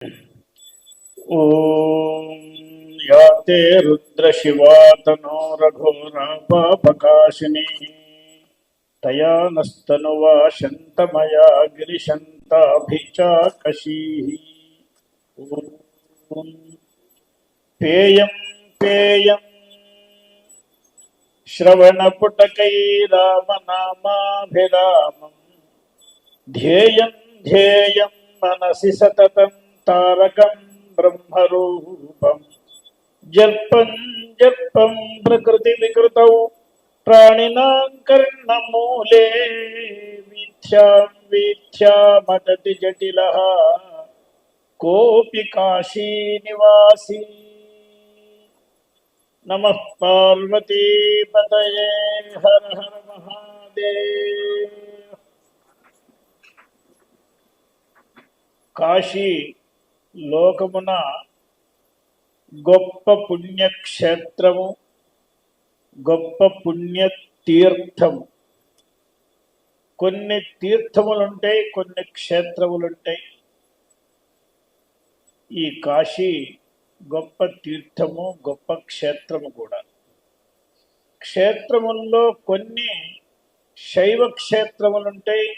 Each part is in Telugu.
ఓం యాతే రుద్రశివా తనో రఘోరాపాపకాశిని తయా నస్తనువా శంతమయా గిరిశంతాభిచాకశీ. ఓం పేయం పేయం శ్రవణపుటకై రామనామాభిరామం ధ్యేయం ధ్యేయం మనసి సతతం తారకం బ్రహ్మరూపం జల్పం జల్పం ప్రకృతి వికృతౌ ప్రాణినాం కర్ణమూలే వీథ్యాం వీథ్యా మదతి జటిలః కోపి కాశీ నివాసీ. నమః పార్వతీపతయే హర హర మహాదేవ్. కాశీ లోకమున గొప్ప పుణ్యక్షేత్రము, గొప్ప పుణ్యతీర్థము. కొన్ని తీర్థములుంటాయి, కొన్ని క్షేత్రములుంటాయి. ఈ కాశీ గొప్ప తీర్థము, గొప్ప క్షేత్రము కూడా. క్షేత్రముల్లో కొన్ని శైవ క్షేత్రములుంటాయి,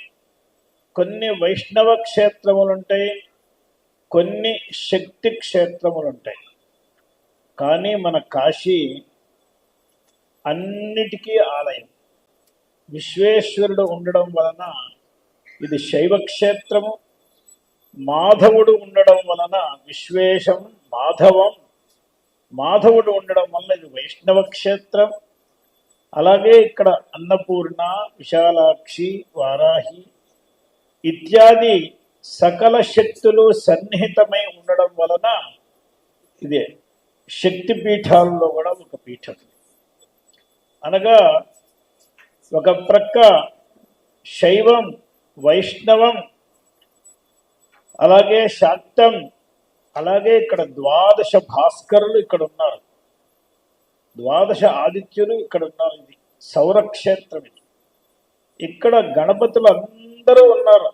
కొన్ని వైష్ణవ క్షేత్రములుంటాయి, కొన్ని శక్తి క్షేత్రములుంటాయి. కానీ మన కాశీ అన్నిటికీ ఆలయం. విశ్వేశ్వరుడు ఉండడం వలన ఇది శైవ క్షేత్రము, మాధవుడు ఉండడం వలన విశ్వేశం మాధవం, మాధవుడు ఉండడం వలన ఇది వైష్ణవ క్షేత్రం. అలాగే ఇక్కడ అన్నపూర్ణ, విశాలాక్షి, వారాహి ఇత్యాది సకల శక్తులు సన్నిహితమై ఉండడం వలన ఇదే శక్తి పీఠాలలో కూడా ఒక పీఠం. అనగా ఒక ప్రక్క శైవం, వైష్ణవం, అలాగే శాక్తం, అలాగే ఇక్కడ ద్వాదశ భాస్కరులు ఇక్కడ ఉన్నారు, ద్వాదశ ఆదిత్యులు ఇక్కడ ఉన్నారు. ఇది సౌరక్షేత్రం. ఇది ఇక్కడ గణపతులు అందరూ ఉన్నారు.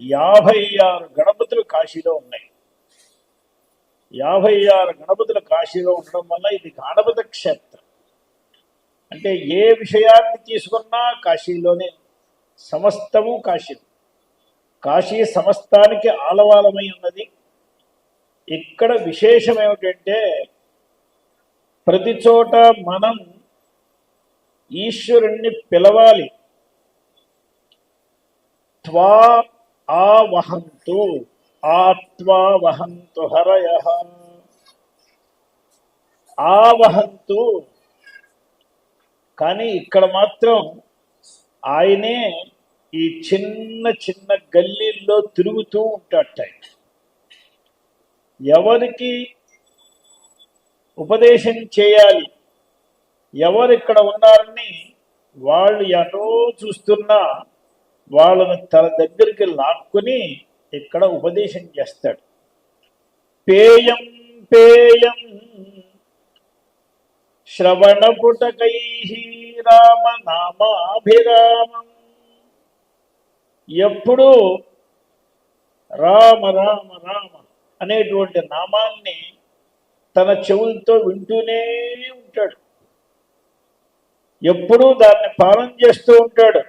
56 గణపతులు కాశీలో ఉన్నాయి. 56 గణపతులు కాశీలో ఉండడం వల్ల ఇది గణపతి క్షేత్రం. అంటే ఏ విషయాన్ని తీసుకున్నా కాశీలోనే, సమస్తము కాశీ. కాశీ సమస్తానికి ఆలవాలమై ఉన్నది. ఇక్కడ విశేషం ఏమిటంటే ప్రతి చోట మనం ఈశ్వరుణ్ణి పిలవాలి. త్వా ఆవహంతు ఆత్వా వహంతు హరయః. ఆవహంతు. కానీ ఇక్కడ మాత్రం ఆయనే ఈ చిన్న చిన్న గల్లీల్లో తిరుగుతూ ఉంటాడట. ఎవరికి ఉపదేశం చేయాలి, ఎవరిక్కడ ఉన్నారని వాళ్ళు ఎటో చూస్తున్నా వాళ్ళని తన దగ్గరికి లాక్కుని ఇక్కడ ఉపదేశం చేస్తాడు. పేయం పేయం శ్రవణపుటకై రామనామాభిరామం. ఎప్పుడూ రామ రామ రామ అనేటువంటి నామాన్ని తన చెవులతో వింటూనే ఉంటాడు. ఎప్పుడూ దాన్ని పాలన చేస్తూ ఉంటాడు.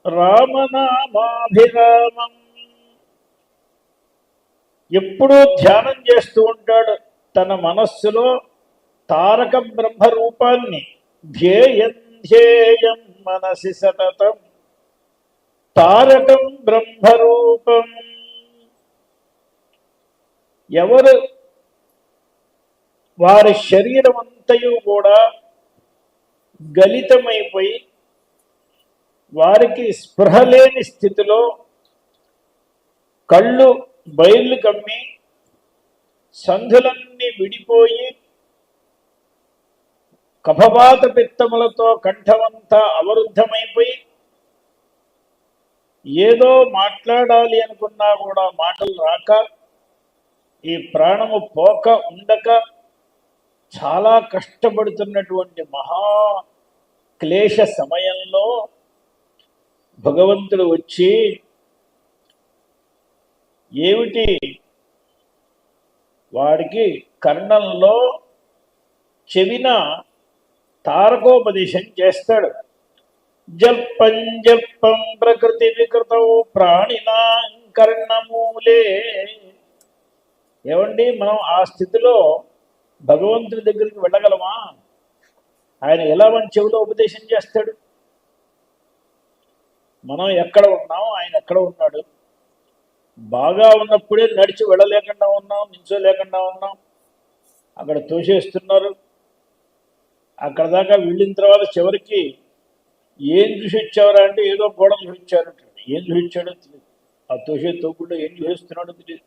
రామనామాభిరామం. ఎప్పుడూ ధ్యానం చేస్తూ ఉంటాడు. తన మనస్సులో తారక బ్రహ్మ రూపాన్ని ధ్యేయం ధ్యేయం మనసి సతతం తారకం బ్రహ్మరూపం. ఎవరు వారి శరీరం అంతయు కూడా గలితమైపోయి వారికి స్పృహ లేని స్థితిలో కళ్ళు బయళ్ళు కమ్మి సంధులన్నీ విడిపోయి కఫవాత పిత్తములతో కంఠమంతా అవరుద్ధమైపోయి ఏదో మాట్లాడాలి అనుకున్నా కూడా మాటలు రాక ఈ ప్రాణము పోక ఉండక చాలా కష్టపడుతున్నటువంటి మహా క్లేశ సమయంలో భగవంతుడు వచ్చి ఏమిటి వాడికి కర్ణంలో చెవిన తారకోపదేశం చేస్తాడు. జల్పం జల్పం ప్రకృతి వికృతం ప్రాణినా కర్ణమూలే. ఏమండి, మనం ఆ స్థితిలో భగవంతుడి దగ్గరికి వెళ్ళగలమా? ఆయన ఎలా మన చెవిలో ఉపదేశం చేస్తాడు? మనం ఎక్కడ ఉన్నాం, ఆయన ఎక్కడ ఉన్నాడు? బాగా ఉన్నప్పుడే నడిచి వెళ్ళలేకుండా ఉన్నాం, నిల్చోలేకుండా ఉన్నాం, అక్కడ తోసేస్తున్నారు. అక్కడ దాకా వెళ్ళిన తర్వాత చివరికి ఏం చూసి వచ్చావరా అంటే ఏదో గోడలు చూసి వచ్చారంటాడు. ఏం చూసి వచ్చాడో తెలియదు, ఆ తోసే తోపుల్లో ఏం చూసేస్తున్నాడో తెలియదు.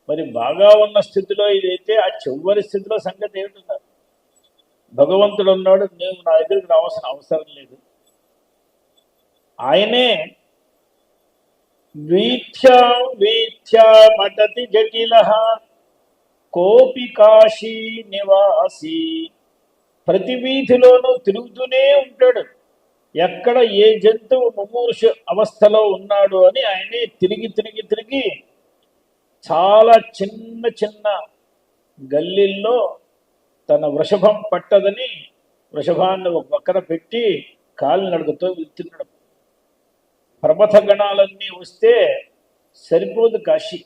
మరి బాగా ఉన్న స్థితిలో ఇదైతే ఆ చివరి స్థితిలో సంగతి ఏమిటన్నారు? భగవంతుడు ఉన్నాడు, నేను నా దగ్గరికి రావాల్సిన అవసరం లేదు. ఆయనే వీథ్యామటతి జటిల కోపి కాశీ నివాసి. ప్రతి వీధిలోనూ తిరుగుతూనే ఉంటాడు. ఎక్కడ ఏ జంతువు ముమూర్ష అవస్థలో ఉన్నాడు అని ఆయనే తిరిగి తిరిగి తిరిగి చాలా చిన్న చిన్న గల్లీల్లో తన వృషభం పట్టదని వృషభాన్ని ఒక పక్కన పెట్టి కాలినడకతో వెళ్తున్నాడు. ప్రమథ గణాలన్నీ వస్తే సరిపోదు కాశీ,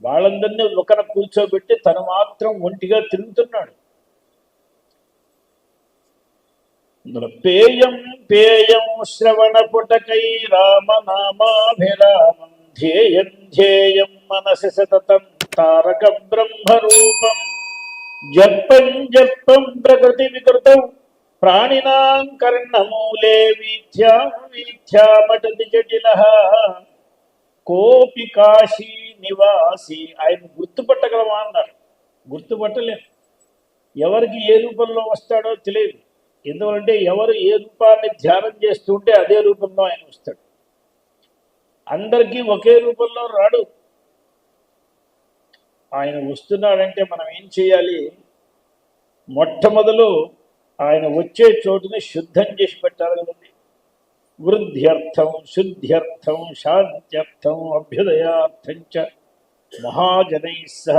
వాళ్ళందరినీ ఒకన కూర్చోబెట్టి తను మాత్రం ఒంటిగా తిరుగుతున్నాడు. పేయం పేయం శ్రవణ పుటకై రామనామాభిరామం ధ్యేయం ధ్యేయం మనసి సతతం తారక బ్రహ్మరూపం. జప్పం జప్పం ప్రకృతి వికృతం ప్రాణినాం కర్ణమూలే వీథ్యామటతి జటిల కోపి కాశీ నివాసి. ఆయన గుర్తుపట్టగలమా అన్నారు. గుర్తుపట్టలేం. ఎవరికి ఏ రూపంలో వస్తాడో తెలియదు. ఎందుకంటే ఎవరు ఏ రూపాన్ని ధ్యానం చేస్తుంటే అదే రూపంలో ఆయన వస్తాడు. అందరికీ ఒకే రూపంలో రాడు. ఆయన వస్తున్నాడంటే మనం ఏం చేయాలి? మొట్టమొదలు ఆయన వచ్చే చోటుని శుద్ధం చేసి పెట్టాలి కదండి. వృద్ధ్యర్థం, శుద్ధ్యర్థం, శాంత్యర్థం, అభ్యుదయార్థం చ మహాజనై సహ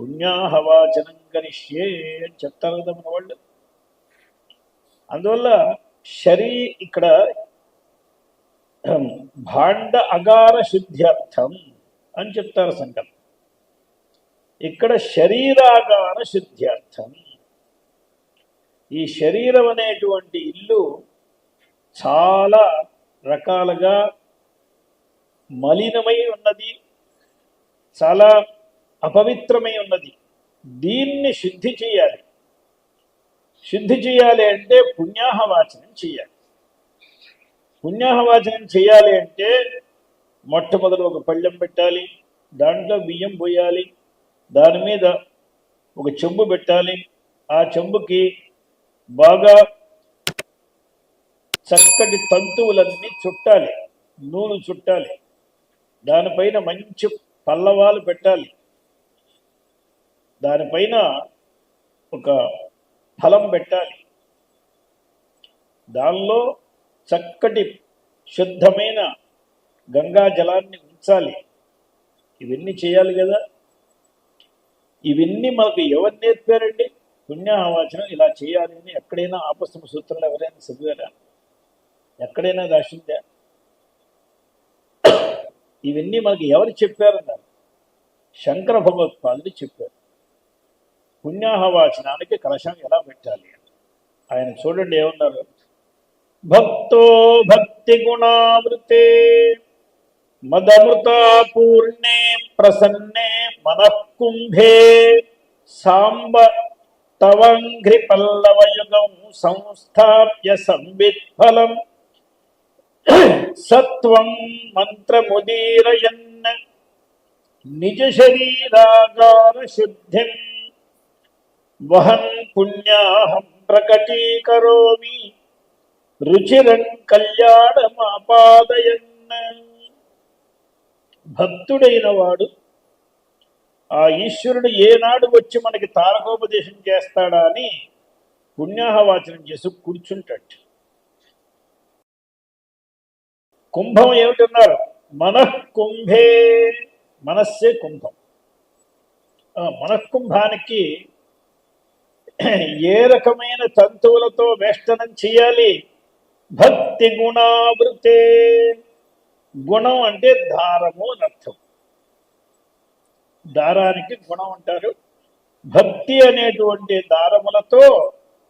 పుణ్యాహవాచనం కరిష్యే అని చెప్తారు కదా మన వాళ్ళు. అందువల్ల ఇక్కడ భాండ అగార శుద్ధ్యర్థం అని చెప్తారు సంకల్పం. ఇక్కడ శరీరాగార శుద్ధ్యర్థం. ఈ శరీరం అనేటువంటి ఇల్లు చాలా రకాలుగా మలినమై ఉన్నది, చాలా అపవిత్రమై ఉన్నది. దీన్ని శుద్ధి చేయాలి. శుద్ధి చేయాలి అంటే పుణ్యాహవాచనం చేయాలి. పుణ్యాహవాచనం చేయాలి అంటే మొట్టమొదటి ఒక పళ్ళెం పెట్టాలి, దాంట్లో బియ్యం పోయాలి, దాని మీద ఒక చెంబు పెట్టాలి, ఆ చెంబుకి బాగా చక్కటి తంతువులన్నీ చుట్టాలి, నూనె చుట్టాలి, దానిపైన మంచి పల్లవాలు పెట్టాలి, దానిపైన ఒక ఫలం పెట్టాలి, దానిలో చక్కటి శుద్ధమైన గంగా జలాన్ని ఉంచాలి. ఇవన్నీ చేయాలి కదా. ఇవన్నీ మనకు ఎవరు నేర్పారండి? పుణ్యాహవాచనం ఇలా చేయాలి అని ఎక్కడైనా ఆపస్తమ సూత్రంలో ఎవరైనా చదివారా? ఎక్కడైనా రాసిందా? ఇవన్నీ మనకి ఎవరు చెప్పారన్నారు? శంకర భగవత్పాదులు చెప్పారు. పుణ్యాహవాచనానికి కలశం ఎలా పెట్టాలి అని ఆయన చూడండి ఏమన్నారు. భక్తో భక్తి గుణావృతే మదమృతా పూర్ణే ప్రసన్నే మనఃకుంభే సాంబ తవంఘ్రి పల్లవయుగం సంస్థాప్య సంవిత్ఫలం సత్వం మంత్రముదీరయన్ నిజ శరీరాగార శుద్ధిం వహన్ పుణ్యాహం ప్రకటీకరోమి రుచిరం కళ్యాణమాపాదయన్. భక్తుడైన వాడు ఆ ఈశ్వరుడు ఏనాడు వచ్చి మనకి తారకోపదేశం చేస్తాడా అని పుణ్యాహవాచనం చేసి కూర్చుంటాడు. కుంభం ఏమిటన్నారు? మనఃకుంభే, మనస్సే కుంభం. మనఃకుంభానికి ఏ రకమైన తంతువులతో వేష్టనం చేయాలి? భక్తి గుణావృతే. గుణం అంటే దారము అని అర్థం. దారానికి గుణం అంటారు. భక్తి అనేటువంటి దారములతో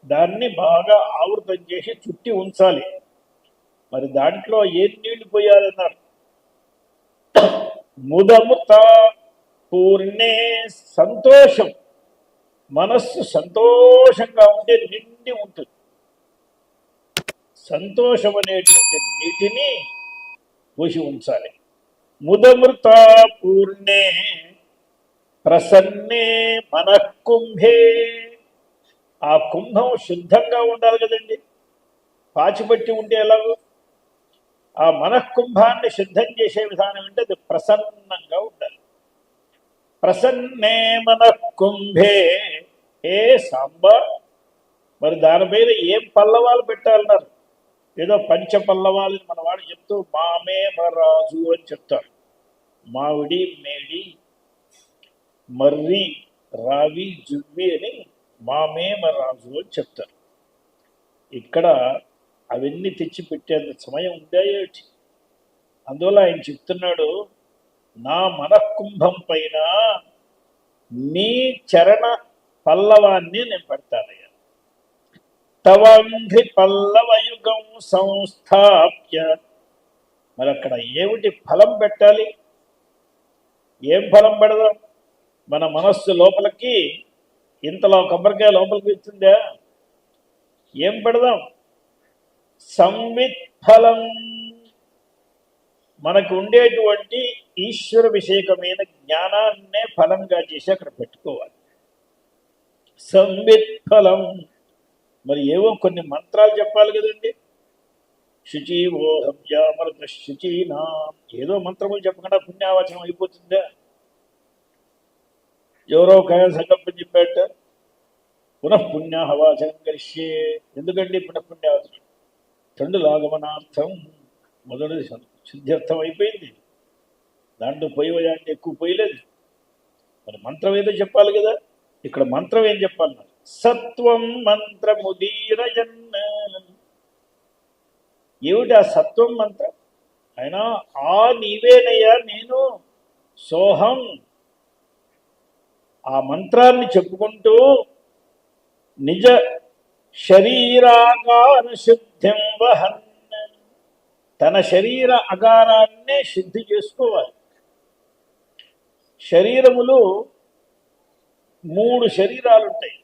దాన్ని బాగా ఆవృతం చేసి చుట్టి ఉంచాలి. మరి దాంట్లో ఏం నీళ్లు పోయాలన్నారు? ముదముత పూర్ణే. సంతోషం, మనస్సు సంతోషంగా ఉంటే నిండి ఉంటుంది. సంతోషం అనేటువంటి నీటిని పోసి ఉంచాలి. ముదమృత పూర్ణే ప్రసన్నే మనఃకుంభే. ఆ కుంభం శుద్ధంగా ఉండాలి కదండి. పాచిపట్టి ఉంటే ఎలాగో ఆ మనఃకుంభాన్ని సిద్ధం చేసే విధానం అంటే అది ప్రసన్నంగా ఉండాలి. ప్రసన్నే మనఃకుంభే ఏ సాంబ. మరి దానిపైన ఏం పల్లవాలు పెట్టాలన్నారు? ఏదో పంచ పల్లవాలు మన వాడు చెప్తూ మామే మరాజు అని చెప్తారు. మావిడి, మేడి, మర్రి, రావి, జువ్వి అని మామే మరాజు అని చెప్తారు. ఇక్కడ అవన్నీ తెచ్చి పెట్టేంత సమయం ఉందా ఏమిటి? అందువల్ల ఆయన చెప్తున్నాడు, నా మనఃకుంభం పైన నీ చరణ పల్లవాన్ని నేను పెడతానయ్యా. తవంఘ్రి పల్లవయుగం సంస్థాప్య. మరి అక్కడ ఏమిటి ఫలం పెట్టాలి? ఏం ఫలం పెడదాం? మన మనస్సు లోపలికి ఇంతలో కొబ్బరికాయ లోపలికి వచ్చిందా? ఏం పెడదాం? సంవిత్ ఫలం. మనకు ఉండేటువంటి ఈశ్వర విషయకమైన జ్ఞానాన్నే ఫలంగా చేసి అక్కడ పెట్టుకోవాలి. సంవిత్ ఫలం. మరి ఏవో కొన్ని మంత్రాలు చెప్పాలి కదండి. శుచీవోహవ్యామృత శుచీనా. ఏదో మంత్రములు చెప్పకుండా పుణ్యావచనం అయిపోతుందా? ఎవరో కయ సంకల్పం చెప్పాట, పునఃపుణ్యాహవాచనం కలిసే. ఎందుకండి పునఃపుణ్యావచనం? తండ్రులాగమనార్థం మొదటిది శుద్ధ్యర్థం అయిపోయింది. దాంట్లో పోయేవాడిని ఎక్కువ పోయలేదు. మరి మంత్రం ఏదో చెప్పాలి కదా. ఇక్కడ మంత్రం ఏం చెప్పాలన్నారు? సత్వం మంత్రముదీరయన్. ఏమిటి ఆ సత్వం మంత్రం? అయినా ఆ నీవేనయ్యా నేను సోహం. ఆ మంత్రాన్ని చెప్పుకుంటూ నిజ శరీరాగార శుద్ధిం వహన్. తన శరీర అగారాన్నే శుద్ధి చేసుకోవాలి. శరీరములు 3 శరీరాలు ఉంటాయి.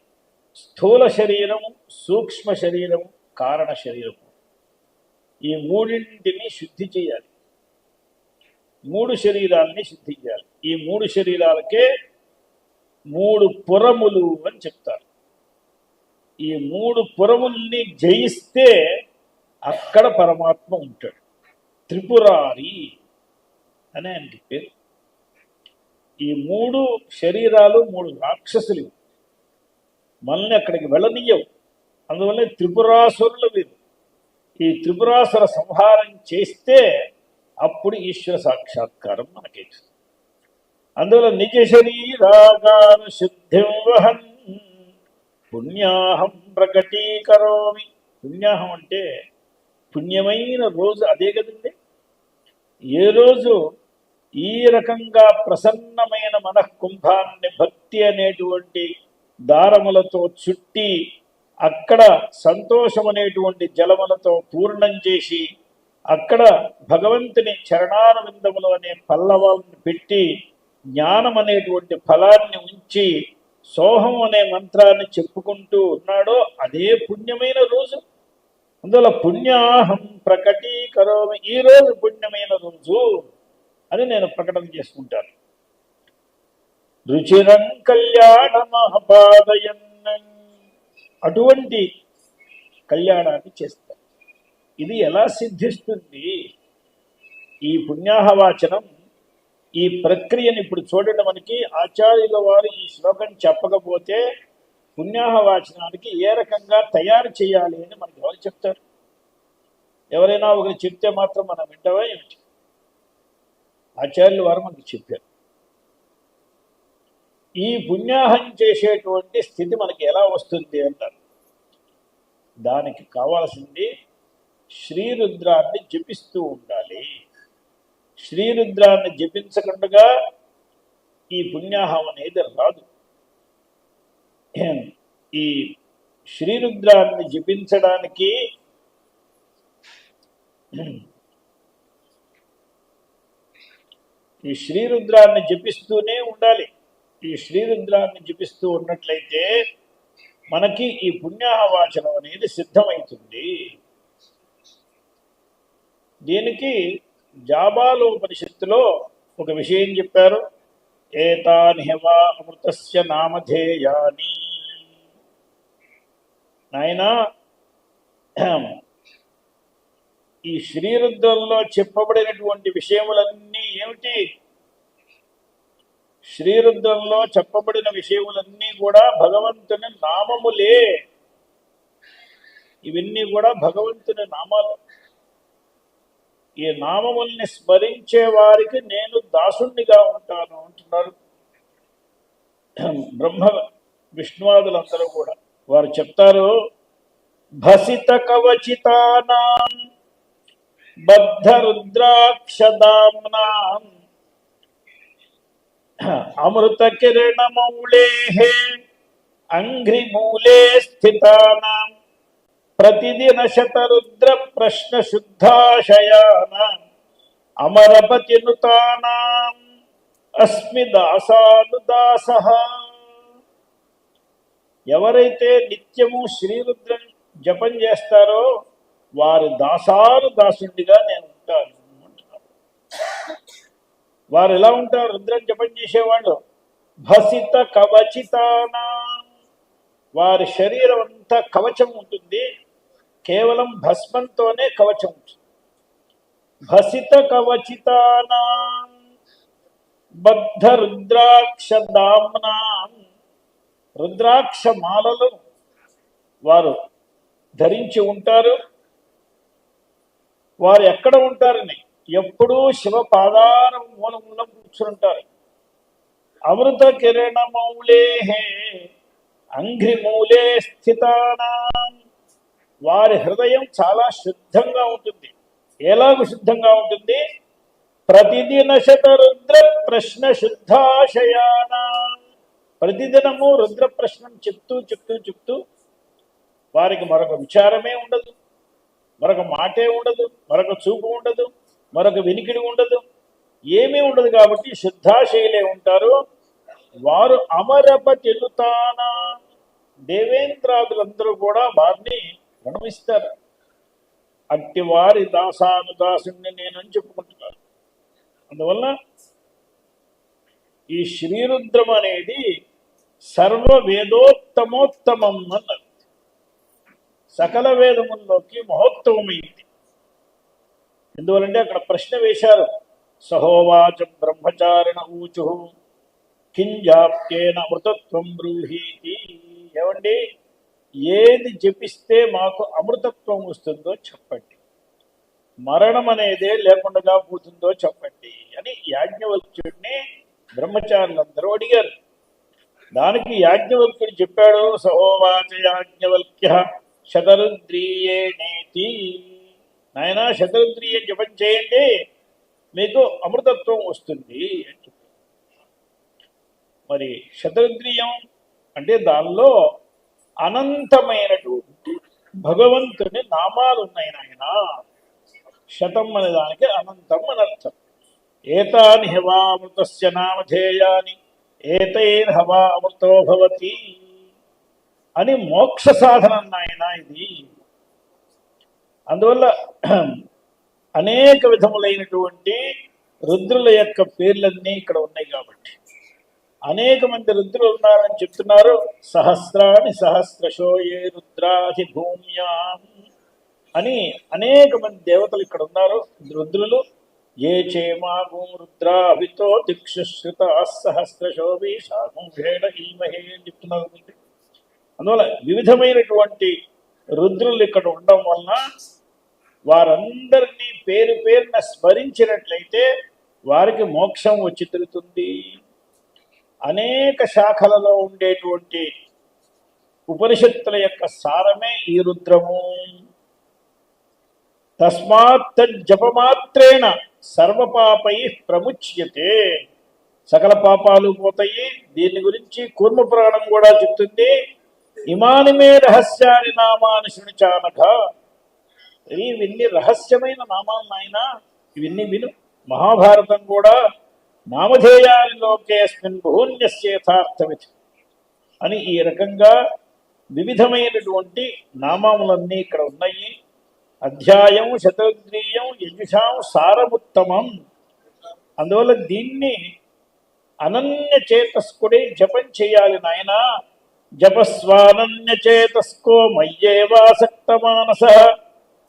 స్థూల శరీరము, సూక్ష్మ శరీరము, కారణ శరీరము. ఈ మూడింటిని శుద్ధి చేయాలి. 3 శరీరాలని శుద్ధి చేయాలి. ఈ 3 శరీరాలకే 3 పురములు అని చెప్తారు. ఈ 3 పురముల్ని జయిస్తే అక్కడ పరమాత్మ ఉంటాడు. త్రిపురారి అని ఆయనకి పేరు. ఈ 3 శరీరాలు 3 రాక్షసులు. మనల్ని అక్కడికి వెళ్ళనీయవు. అందువల్ల త్రిపురాసురులు వీరు. ఈ త్రిపురాసుర సంహారం చేస్తే అప్పుడు ఈశ్వర సాక్షాత్కారం మనకేస్తుంది. అందువల్ల నిజ శరీరాగార శుద్ధిం వహన్ పుణ్యాహం ప్రకటీకరోమి. పుణ్యాహం అంటే పుణ్యమైన రోజు అదే కదండి. ఏ రోజు ఈ రకంగా ప్రసన్నమైన మనఃకుంభాన్ని భక్తి అనేటువంటి దారములతో చుట్టి అక్కడ సంతోషం అనేటువంటి జలములతో పూర్ణం చేసి అక్కడ భగవంతుని చరణారవిందములు అనే పల్లవాలను పెట్టి జ్ఞానం అనేటువంటి ఫలాన్ని ఉంచి సోహం అనే మంత్రాన్ని చెప్పుకుంటూ ఉన్నాడో అదే పుణ్యమైన రోజు. అందువల్ల పుణ్యాహం ప్రకటీకరోమి. ఈ రోజు పుణ్యమైన రోజు అని నేను ప్రకటన చేసుకుంటాను. రుచిరం కళ్యాణ మహాపాదయన్. అటువంటి కళ్యాణాన్ని చేస్తారు. ఇది ఎలా సిద్ధిస్తుంది? ఈ పుణ్యాహవాచనం, ఈ ప్రక్రియను ఇప్పుడు చూడండి. మనకి ఆచార్యుల వారు ఈ శ్లోకం చెప్పకపోతే పుణ్యాహవాచనానికి ఏ రకంగా తయారు చేయాలి అని మనకి ఎవరు చెప్తారు? ఎవరైనా ఒకరు చెప్తే మాత్రం మనం వింటావా ఏమిటి? ఆచార్యుల వారు మనకి చెప్పారు. ఈ పుణ్యాహం చేసేటువంటి స్థితి మనకి ఎలా వస్తుంది అంటారు. దానికి కావాల్సింది శ్రీరుద్రాన్ని జపిస్తూ ఉండాలి. శ్రీరుద్రాన్ని జపించకుండా ఈ పుణ్యాహం అనేది రాదు. ఈ శ్రీరుద్రాన్ని జపించడానికి ఈ శ్రీరుద్రాన్ని జపిస్తూనే ఉండాలి. ఈ శ్రీరుద్రాన్ని జపిస్తూ ఉన్నట్లయితే మనకి ఈ పుణ్యాహవాచనం అనేది సిద్ధమవుతుంది. దీనికి జాబాలోపనిషత్తులో ఒక విషయం చెప్పారు. ఏతాని హవా అమృతస్య నామధేయాని. నాయనా, ఈ శ్రీరుద్రంలో చెప్పబడినటువంటి విషయములన్నీ ఏమిటి? శ్రీరుద్రంలో చెప్పబడిన విషయములన్నీ కూడా భగవంతుని నామములే. ఇవన్నీ కూడా భగవంతుని నామాలు. ఈ నామముల్ని స్మరించే వారికి నేను దాసుణ్ణిగా ఉంటాను అంటున్నారు బ్రహ్మ విష్ణువాదులందరూ కూడా. వారు చెప్తారు, భసిత కవచితానాం బద్ధ రుద్రాక్షదామ్నాం అమృత కిరణమౌళే అంఘ్రిమూలే స్థితానాం ప్రతిదిన శతరుద్ర ప్రశ్న శుద్ధాశయానాం అమరపతినుతానాం అస్మి దాసానుదాసః. ఎవరైతే నిత్యము శ్రీరుద్రం జపం చేస్తారో వారి దాసుడిగా నేను ఉంటాను అంటున్నాను. వారు ఎలా ఉంటారు? రుద్రం జపం చేసేవాళ్ళు భసిత కవచితానాం. వారి శరీరం అంతా కవచం ఉంటుంది. కేవలం భస్మంతోనే కవచం ఉంటుంది. భసిత కవచితానాం బద్ధ రుద్రాక్ష దామ్నాం. రుద్రాక్ష మాలలు వారు ధరించి ఉంటారు. వారు ఎక్కడ ఉంటారని ఎప్పుడూ శివ పాదార మూలంలో కూర్చుంటారు. అమృత కిరణమౌళే అంఘ్రిమూలే స్థితానాం. వారి హృదయం చాలా శుద్ధంగా ఉంటుంది. ఎలాగూ శుద్ధంగా ఉంటుంది? ప్రతిదిన శతరుద్ర ప్రశ్న శుద్ధాశయానాం. ప్రతిదినము రుద్ర ప్రశ్నం చెప్తూ వారికి మరొక విచారమే ఉండదు, మరొక మాటే ఉండదు, మరొక చూపు ఉండదు, మరొక వినికిడి ఉండదు, ఏమీ ఉండదు. కాబట్టి శుద్ధాశయులే ఉంటారు. వారు అమరపతిలుతానా. దేవేంద్రాదులందరూ కూడా వారిని ప్రణమిస్తారు. అట్టి వారి దాసానుదాసుని నేనని చెప్పుకుంటున్నారు. అందువల్ల ఈ శ్రీరుద్రం అనేది సర్వ వేదోత్తమోత్తమం అన్నారు. సకల వేదముల్లోకి మహోత్తమైంది. ఎందువలంటే అక్కడ ప్రశ్న వేశారు. సహోవాచ బ్రహ్మచారిణ ఊచు కింజాప్యేన అమృతత్వం బ్రూహీతి. ఏమండి, ఏది జపిస్తే మాకు అమృతత్వం వస్తుందో చెప్పండి, మరణం అనేదే లేకుండా పోతుందో చెప్పండి అని యాజ్ఞవల్క్యుడిని బ్రహ్మచారులందరూ అడిగారు. దానికి యాజ్ఞవల్క్యుడు చెప్పాడు, సహోవాచ యాజ్ఞవల్క్య శతరుద్రీయేణేతి. నాయన, శతరుద్రీయ జపం చేయండి, మీకు అమృతత్వం వస్తుంది అని చెప్పారు. మరి శతరుద్రీయం అంటే దానిలో అనంతమైనటువంటి భగవంతుని నామాలు ఉన్నాయి నాయన. శతం అనే దానికి అనంతం అని అర్థం. ఏతాని హవా అమృతస్య నామధేయాని ఏతైర్ హవా అమృతో భవతి అని మోక్ష సాధనం నాయన ఇది. అందువల్ల అనేక విధములైనటువంటి రుద్రుల యొక్క పేర్లన్నీ ఇక్కడ ఉన్నాయి. కాబట్టి అనేక మంది రుద్రులు ఉన్నారని చెప్తున్నారు. సహస్రాని సహస్రశో ఏ రుద్రాధి భూమ్యాం అని అనేక మంది దేవతలు ఇక్కడ ఉన్నారు, రుద్రులు. ఏ చేమాగో రుద్రాభితో దిక్షుశ్రుత సహస్రశోభి సాగుంభేడ ఈమహే అని చెప్తున్నారు. అందువల్ల వివిధమైనటువంటి రుద్రులు ఇక్కడ ఉండడం వలన వారందరినీ పేరు పేరున స్మరించినట్లయితే వారికి మోక్షం వచ్చి తిరుగుతుంది. అనేక శాఖలలో ఉండేటువంటి ఉపనిషత్తుల యొక్క సారమే ఈ రుద్రము. తస్మాత్ జపమాత్రేణ సర్వపాపై ప్రముచ్యతే, సకల పాపాలు పోతాయి. దీని గురించి కూర్మ పురాణం కూడా చెప్తుంది. ఇమాని మే రహస్యాని నామాని శృణుచానఘ, ఇవన్నీ రహస్యమైన నామాలు నాయన, ఇవన్నీ విను. మహాభారతం కూడా నామధేయాని లోకేస్మిన్ బహూన్యస్యేథార్థమితి అని ఈ రకంగా వివిధమైనటువంటి నామములన్నీ ఇక్కడ ఉన్నాయి. అధ్యాయం శతద్రీయం యజుషాం సారముత్తమం. అందువల్ల దీన్ని అనన్య చేతస్కుడే జపం చేయాలి నాయన. జపస్వానన్య చేతస్కో మయ్యేవాసక్త మానస,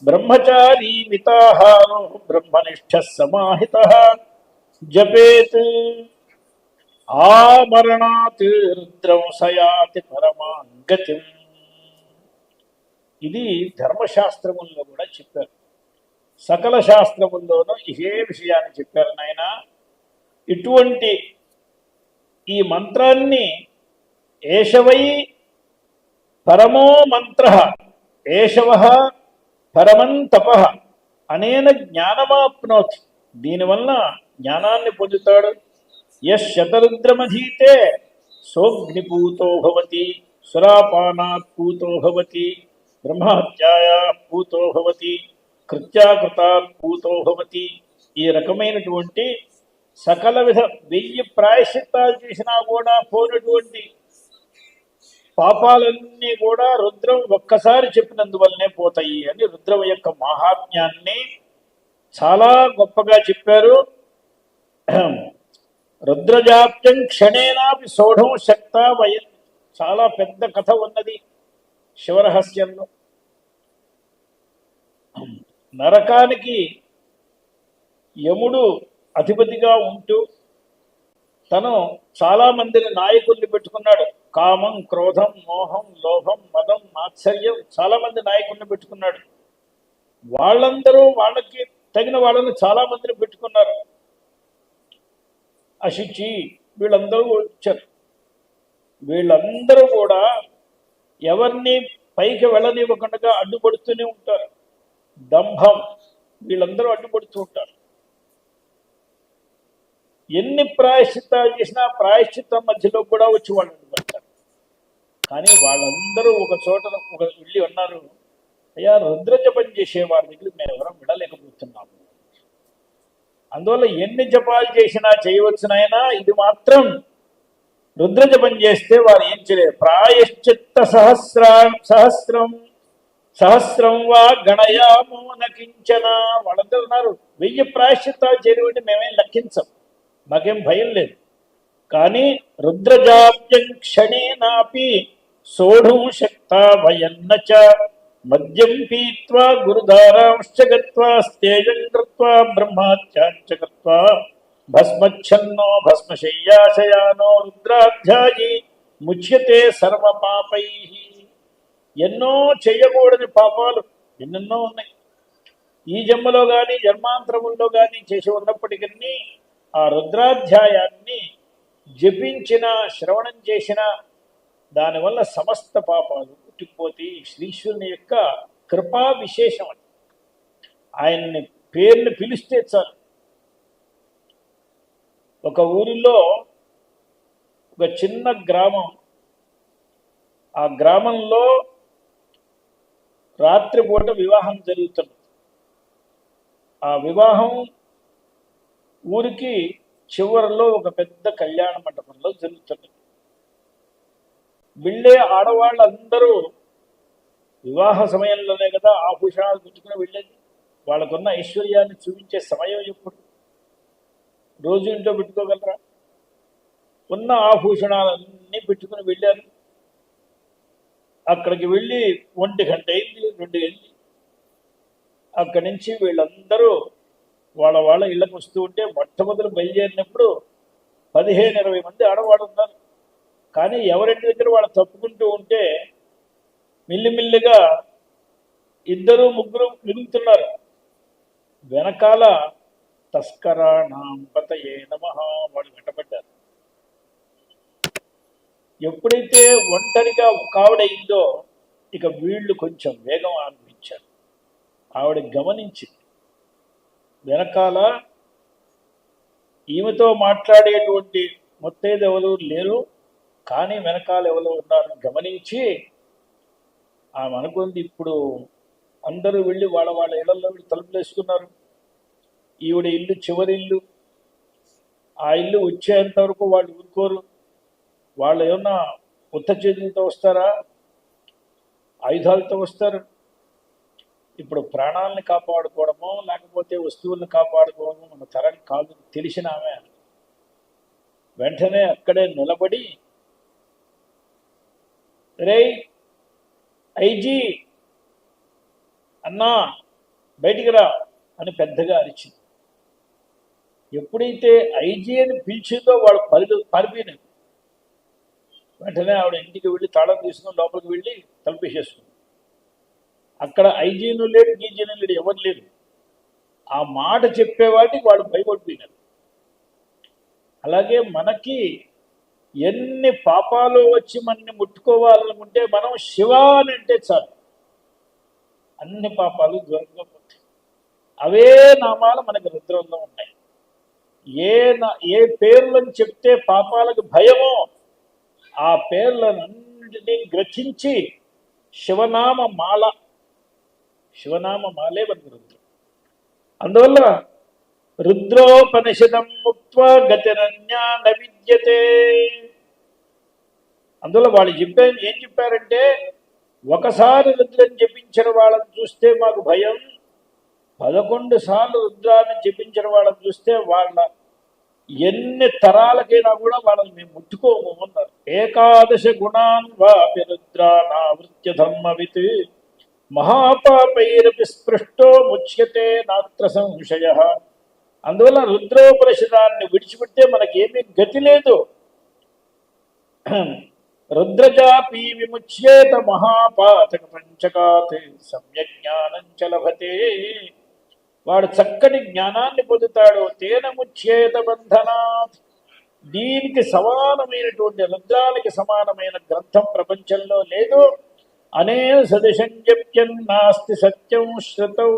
బ్రహ్మచారీ మితాహారో బ్రహ్మనిష్ఠ సమాహిత, జపేత్ ఆమరణాత్ రుద్రం సయాతి పరమాంగతిం. ఇది ధర్మశాస్త్రముల్లో కూడా చెప్పారు, సకల శాస్త్రముల్లోనూ ఇదే విషయాన్ని చెప్పారు నాయన. ఇటువంటి ఈ మంత్రాన్ని ఏషవై పరమో మంత్ర ఏషవ పరమం తప అనేన జ్ఞానమాప్నోతి, దీనివల్ల జ్ఞానాన్ని పొందుతాడు. యశతరుద్రమధీతే సోగ్నిపూతో భవతి, సురాపానాత్ పూతో భవతి, బ్రహ్మహత్యాయా పూతో భవతి, కృత్యాకృతాత్ పూతో భవతి. ఈ రకమైనటువంటి సకల విధ 1000 ప్రాయశ్చిత్తాలు చేసినా కూడా పోయినటువంటి పాపాలన్నీ కూడా రుద్రం ఒక్కసారి చెప్పినందువల్లనే పోతాయి అని రుద్రం యొక్క మహాత్మ్యాన్ని చాలా గొప్పగా చెప్పారు. రుద్రజాప్యం క్షణేనాపి సోఢం శక్త వయ, చాలా పెద్ద కథ ఉన్నది శివరహస్యంలో. నరకానికి యముడు అధిపతిగా ఉంటూ తను చాలా మందిని నాయకుల్ని పెట్టుకున్నాడు. కామం, క్రోధం, మోహం, లోభం, మదం, మాత్సర్యం, చాలా మంది నాయకుల్ని పెట్టుకున్నాడు. వాళ్ళందరూ వాళ్ళకి తగిన వాళ్ళని చాలా మందిని పెట్టుకున్నారు. అశుచి వీళ్ళందరూ వచ్చారు. వీళ్ళందరూ కూడా ఎవరిని పైకి వెళ్ళనివ్వకుండా అడ్డుపడుతూనే ఉంటారు. దంభం, వీళ్ళందరూ అడ్డుపడుతూ ఉంటారు. ఎన్ని ప్రాయశ్చిత్తాలు చేసినా ప్రాయశ్చిత్తం మధ్యలో కూడా వచ్చి వాళ్ళు అడ్డుపడతారు. కానీ వాళ్ళందరూ ఒక చోట వెళ్ళి ఉన్నారు, అయ్యా రుద్రజపం చేసే వారి దగ్గర మేము ఎవరం విడలేకపోతున్నాము. అందువల్ల ఎన్ని జపాలు చేసినా చేయవచ్చునైనా ఇది మాత్రం రుద్రజపం చేస్తే వారు ఏం చేయలేరు. ప్రాయశ్చిత్త సహస్రం వా గణయామో నకించన. వాళ్ళందరూ ఉన్నారు, 1000 ప్రాయశ్చిత్తాలు చేయడం మేమేం లెక్కించం, మాకేం భయం లేదు. కానీ రుద్రజాప్యం క్షణేనాపి సోఢుం శక్తా భయన్నచ, మద్యం పీత్వా గురుధారాంశ్చ గత్వా స్తేజం కృత్వా బ్రహ్మాత్యాంచ కృత్వా భస్మచ్ఛన్నో భస్మశయ్యాశయానో రుద్రాధ్యాయి ముచ్యతే సర్వపాపై. ఎన్నో చెయ్యకూడని పాపాలు ఎన్నెన్నో ఉన్నాయి. ఈ జన్మలో కానీ జన్మాంతరముల్లో కానీ చేసి ఉన్నప్పటికీ ఆ రుద్రాధ్యాయాన్ని జపించిన, శ్రవణం చేసిన దానివల్ల సమస్త పాపాలు పుట్టిపోతే శ్రీశ్వరుని యొక్క కృపా విశేషం అని. ఆయన్ని పేరుని పిలిస్తే చాలు. ఒక ఊరిలో ఒక చిన్న గ్రామం, ఆ గ్రామంలో రాత్రిపూట వివాహం జరుగుతుంది. ఆ వివాహం ఊరికి చివరిలో ఒక పెద్ద కళ్యాణ మండపంలో జరుగుతుంది. వెళ్ళే ఆడవాళ్ళందరూ వివాహ సమయంలోనే కదా ఆభూషణాలు పెట్టుకుని వెళ్ళేది. వాళ్ళకున్న ఐశ్వర్యాన్ని చూపించే సమయం ఎప్పుడు? రోజు ఇంట్లో పెట్టుకోగలరా? ఉన్న ఆభూషణాలన్నీ పెట్టుకుని వెళ్ళారు. అక్కడికి వెళ్ళి 1 గంట అయింది, 2 అయింది. అక్కడి నుంచి వీళ్ళందరూ వాళ్ళ ఇళ్ళకు వస్తూ ఉంటే మొట్టమొదటి బయలుదేరినప్పుడు 15-20 మంది ఆడవాళ్ళు ఉన్నారు. కానీ ఎవరింటి దగ్గర వాళ్ళు తప్పుకుంటూ ఉంటే మిల్లిమిల్లిగా 2-3 మిగులుతున్నారు. వెనకాల తస్కరాణాం పతయే నమః వాళ్ళు వెంటబడ్డారు. ఎప్పుడైతే ఒంటరిగా కావిడయిందో ఇక వీళ్ళు కొంచెం వేగం ఆరంభించారు. ఆవిడ గమనించింది వెనకాల ఈమెతో మాట్లాడేటువంటి ముత్తైదు ఎవరు లేరు, కానీ వెనకాల ఎవరు ఉన్నారు గమనించి ఆమె అనుకుంది, ఇప్పుడు అందరూ వెళ్ళి వాళ్ళ వాళ్ళ ఇళ్లలో వెళ్ళి తలుపులు వేసుకున్నారు. ఈవిడ ఇల్లు చివరి ఇల్లు, ఆ ఇల్లు వచ్చేంత వరకు వాళ్ళు ఊరుకోరు. వాళ్ళు ఏమన్నా ఉత్త చేతులతో వస్తారా? ఆయుధాలతో వస్తారు. ఇప్పుడు ప్రాణాలను కాపాడుకోవడమో లేకపోతే వస్తువులను కాపాడుకోవడమో మన తరం కాదు తెలిసిన ఆమె వెంటనే అక్కడే నిలబడి, రే ఐజీ అన్నా బయటికి రా అని పెద్దగా అరిచింది. ఎప్పుడైతే ఐజీ అని పిలిచిందో వాడు పరిపోయినది. వెంటనే ఆవిడ ఇంటికి వెళ్ళి తాళం తీసుకుని లోపలికి వెళ్ళి తలుపేసేసుకుంది. అక్కడ ఐజీను లేడు, గీజీను లేడు, ఎవరు లేరు. ఆ మాట చెప్పేవాటికి వాళ్ళు భయపడిపోయినారు. అలాగే మనకి ఎన్ని పాపాలు వచ్చి మనని ముట్టుకోవాలనుకుంటే మనం శివ అని అంటే చాలు, అన్ని పాపాలు దూరంగా పోతాయి. అవే నామాలు మనకి రుద్రంలో ఉన్నాయి. ఏ పేర్లను చెప్తే పాపాలకు భయమో ఆ పేర్లన్నింటినీ గ్రహించి శివనామ మాలే మనకి రుద్రం. అందువల్ల రుద్రోపనిషదం ముక్త్వా గతిరన్యా న విద్యతే. అందువల్ల వాళ్ళు ఏం చెప్పారంటే, ఒకసారి రుద్రం జపించిన వాళ్ళని చూస్తే మాకు భయం, 11 సార్లు రుద్రాన్ని జపించిన వాళ్ళని చూస్తే వాళ్ళ ఎన్ని తరాలకైనా కూడా వాళ్ళని మేము ముట్టుకోము అన్నారు. 11 గుణాన్ వాపి రుద్రానావృత్య ధర్మవిత్ మహాపాపైరపి స్పృష్టో ముచ్యతే నాత్ర సంశయ. అందువల్ల రుద్రోపనిషదాన్ని విడిచిపెడితే మనకేమీ గతి లేదు. రుద్రజాపి విముచ్యేత మహాపాతక పంచకాత్ సమ్యక్ జ్ఞానం చ లభతే. వాడు చక్కటి జ్ఞానాన్ని పొందుతాడు. తేన ముచ్యేత బంధనాత్. దీనికి సమానమైనటువంటి రుద్రానికి సమానమైన గ్రంథం ప్రపంచంలో లేదు. అనేన సదృశం జప్యం నాస్తి సత్యం శ్రుతౌ.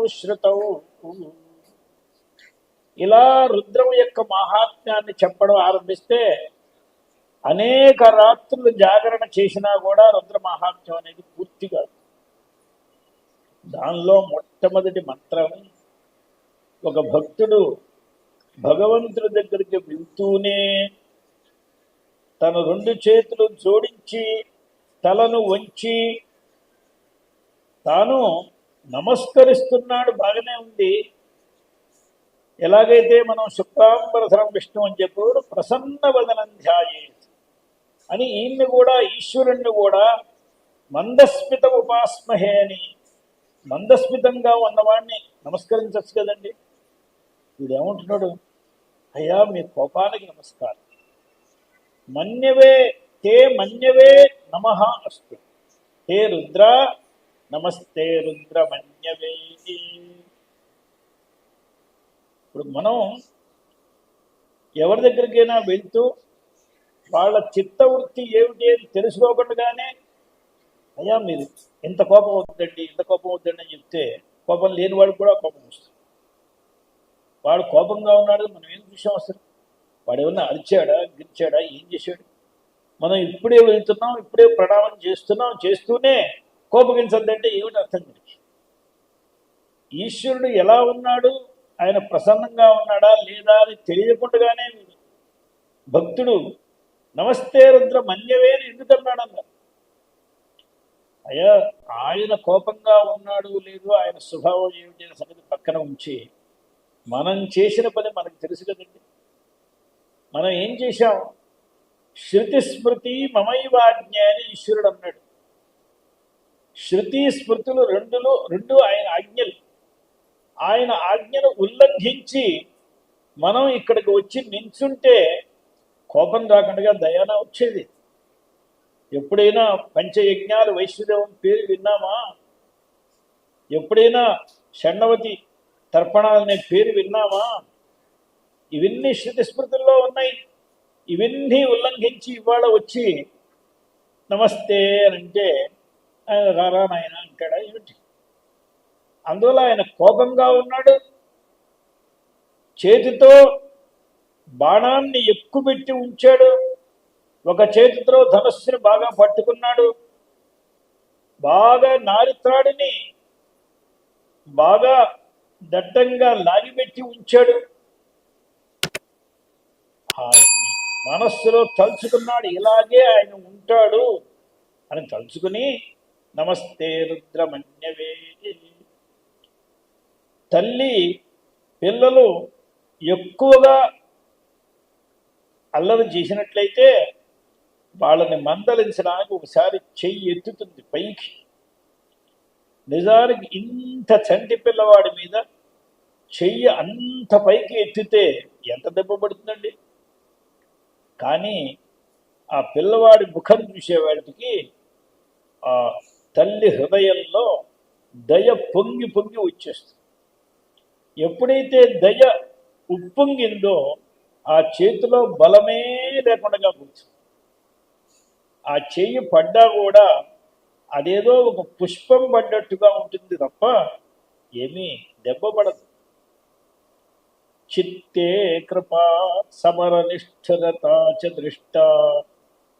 ఇలా రుద్రం యొక్క మహాత్మ్యాన్ని చెప్పడం ఆరంభిస్తే అనేక రాత్రులు జాగరణ చేసినా కూడా రుద్ర మహాత్మ్యం అనేది పూర్తిగా. దానిలో మొట్టమొదటి మంత్రం, ఒక భక్తుడు భగవంతుడి దగ్గరికి వెళ్తూనే తన 2 చేతులు జోడించి తలను వంచి తాను నమస్కరిస్తున్నాడు. బాగానే ఉంది. ఎలాగైతే మనం శుక్లాంబరధరం విష్ణు అని చెప్పాడు, ప్రసన్న వదనం ధ్యాయేత్ అని ఈయన్ని కూడా ఈశ్వరుణ్ణి కూడా మందస్మిత ఉపాస్మహే అని, మందస్మితంగా ఉన్నవాడిని నమస్కరించచ్చు కదండి. వీడేమంటున్నాడు, అయ్యా మీ కోపానికి నమస్కారం, మన్యవే నమః అస్తు, హే రుద్ర నమస్తే రుద్ర మన్యవే. ఇప్పుడు మనం ఎవరి దగ్గరికైనా వెళ్తూ వాళ్ళ చిత్తవృత్తి ఏమిటి అని తెలుసుకోకుండానే, అయ్యా మీరు ఇంత కోపం అవుతుందండి అని చెప్తే కోపం లేని వాడు కూడా కోపం వస్తుంది. వాడు కోపంగా ఉన్నాడు, మనం ఏం చూసాం అసలు? వాడు ఏమన్నా అరిచాడా, గిరిచాడా, ఏం చేశాడు? మనం ఇప్పుడే వెళ్తున్నాం, ఇప్పుడే ప్రణామం చేస్తూనే కోపగించద్దంటే ఏమిటి అర్థం? దీనికి ఈశ్వరుడు ఎలా ఉన్నాడు, ఆయన ప్రసన్నంగా ఉన్నాడా లేదా అని తెలియకుండానే భక్తుడు నమస్తే రుద్ర మన్యవేని ఎందుకన్నాడన్న. అయ్యా ఆయన కోపంగా ఉన్నాడు లేదు, ఆయన స్వభావం ఏమిటి అనే సంగతి పక్కన ఉంచి మనం చేసిన పని మనకు తెలుసు కదండి. మనం ఏం చేశాం? శృతి స్మృతి మమైవాజ్ఞ అని ఈశ్వరుడు అన్నాడు. శృతి స్మృతులు రెండు ఆయన ఆజ్ఞలు. ఆయన ఆజ్ఞను ఉల్లంఘించి మనం ఇక్కడికి వచ్చి నించుంటే కోపం రాకుండా దయాన వచ్చేది. ఎప్పుడైనా పంచయజ్ఞాలు వైశ్వదేవుని పేరు విన్నామా? ఎప్పుడైనా షణ్ణవతి తర్పణాలనే పేరు విన్నామా? ఇవన్నీ శృతి స్మృతుల్లో ఉన్నాయి. ఇవన్నీ ఉల్లంఘించి ఇవాళ వచ్చి నమస్తే అని అంటే ఆయన రారా నాయన అంటాడా ఏమిటి? అందువల్ల ఆయన కోపంగా ఉన్నాడు. చేతితో బాణాన్ని ఎక్కుపెట్టి ఉంచాడు. ఒక చేతితో ధనస్సుని బాగా పట్టుకున్నాడు. బాగా నారిత్రాడిని బాగా దట్టంగా లాగిపెట్టి ఉంచాడు. ఆయన్ని మనస్సులో తలుచుకున్నాడు, ఇలాగే ఆయన ఉంటాడు అని తలుచుకుని నమస్తే రుద్రమన్యవే. తల్లి పిల్లలు ఎక్కువగా అల్లరి చేసినట్లయితే వాళ్ళని మందలించడానికి ఒకసారి చెయ్యి ఎత్తుతుంది పైకి. నిజానికి ఇంత చంటి పిల్లవాడి మీద చెయ్యి అంత పైకి ఎత్తితే ఎంత దెబ్బ పడుతుందండి? కానీ ఆ పిల్లవాడి ముఖం చూసేవాడికి ఆ తల్లి హృదయంలో దయ పొంగి పొంగి వచ్చేస్తుంది. ఎప్పుడైతే దయ ఉప్పొంగిందో ఆ చేతిలో బలమే లేకుండా కూర్చుంది. ఆ చెయ్యి పడ్డా కూడా అదేదో ఒక పుష్పం పడ్డట్టుగా ఉంటుంది తప్ప ఏమీ దెబ్బ పడదు. చిత్తే కృపా సమర నిష్ఠరతా చ దృష్టా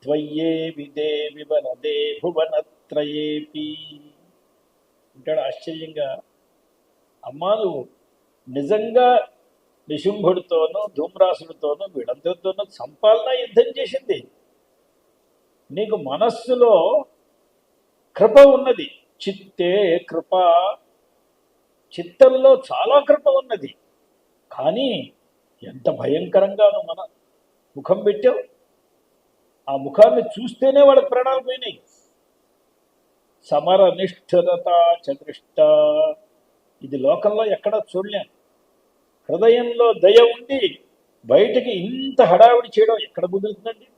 త్వయ్యేవి దేవి వనదే భువనత్రయేపి అంటాడు ఆశ్చర్యంగా. అమ్మా, నువ్వు నిజంగా నిశుంభుడితోనూ ధూమ్రాసుడితోనూ వీళ్ళందరితోనూ సంపాలన యుద్ధం చేసింది. నీకు మనస్సులో కృప ఉన్నది. చిత్తే కృప, చిత్తంలో చాలా కృప ఉన్నది. కానీ ఎంత భయంకరంగా నువ్వు మన ముఖం పెట్టావు. ఆ ముఖాన్ని చూస్తేనే వాళ్ళ ప్రాణాలు పోయినాయి. సమర నిష్ఠురత చదృష్ట, ఇది లోకంలో ఎక్కడా చూడలేం. హృదయంలో దయ ఉండి బయటికి ఇంత హడావిడి చేయడం ఎక్కడ కుదురుతుందండి?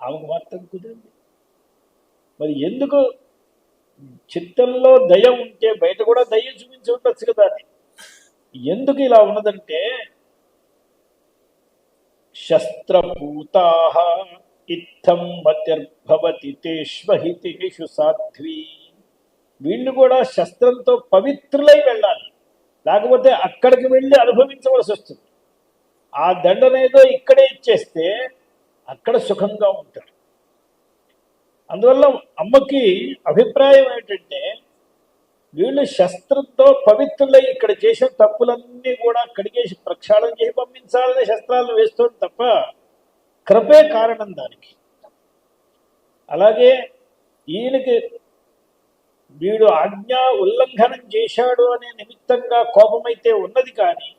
ఆమెకు మాత్రం కుదిరింది. మరి ఎందుకు? చిత్తంలో దయ ఉంటే బయట కూడా దయ చూపించి ఉండొచ్చు కదా. అది ఎందుకు ఇలా ఉన్నదంటే, శస్త్రపూతా ఇత్థం మతిర్భవతి తేష్వహితేషు సాధ్వి. వీళ్ళు కూడా శస్త్రంతో పవిత్రులై వెళ్ళాలి, లేకపోతే అక్కడికి వెళ్ళి అనుభవించవలసి వస్తుంది. ఆ దండనేదో ఇక్కడే ఇచ్చేస్తే అక్కడ సుఖంగా ఉంటారు. అందువల్ల అమ్మకి అభిప్రాయం ఏంటంటే, వీళ్ళు శస్త్రంతో పవిత్రులై ఇక్కడ చేసిన తప్పులన్నీ కూడా కడిగేసి ప్రక్షాళన చేసి పంపించాలని శస్త్రాలను వేస్తుంది తప్ప కృపే కారణం దానికి. అలాగే ఈయనకి వీడు ఆజ్ఞా ఉల్లంఘనం చేశాడు అనే నిమిత్తంగా కోపమైతే ఉన్నది. కానీ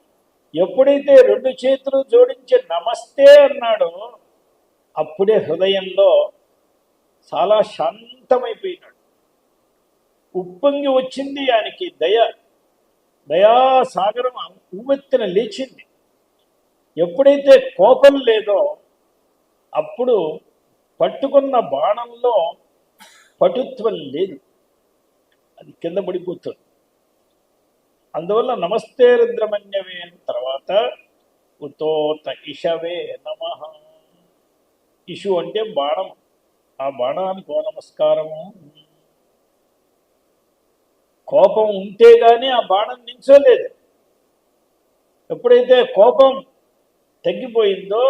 ఎప్పుడైతే రెండు చేతులు జోడించి నమస్తే అన్నాడో అప్పుడే హృదయంలో చాలా శాంతమైపోయినాడు. ఉప్పొంగి వచ్చింది ఆయనకి దయాసాగరం ఉవ్వెత్తిన లేచింది. ఎప్పుడైతే కోపం లేదో అప్పుడు పట్టుకున్న బాణంలో పటుత్వం లేదు, అది కింద పడిపోతుంది. అందువల్ల నమస్తే రుద్రమన్యవే అయిన తర్వాత ఉతోత ఇషవే నమః. ఇషు అంటే బాణం. ఆ బాణానికి ఓ నమస్కారము. కోపం ఉంటే గాని ఆ బాణం నించోలేదు. ఎప్పుడైతే కోపం తగ్గిపోయిందో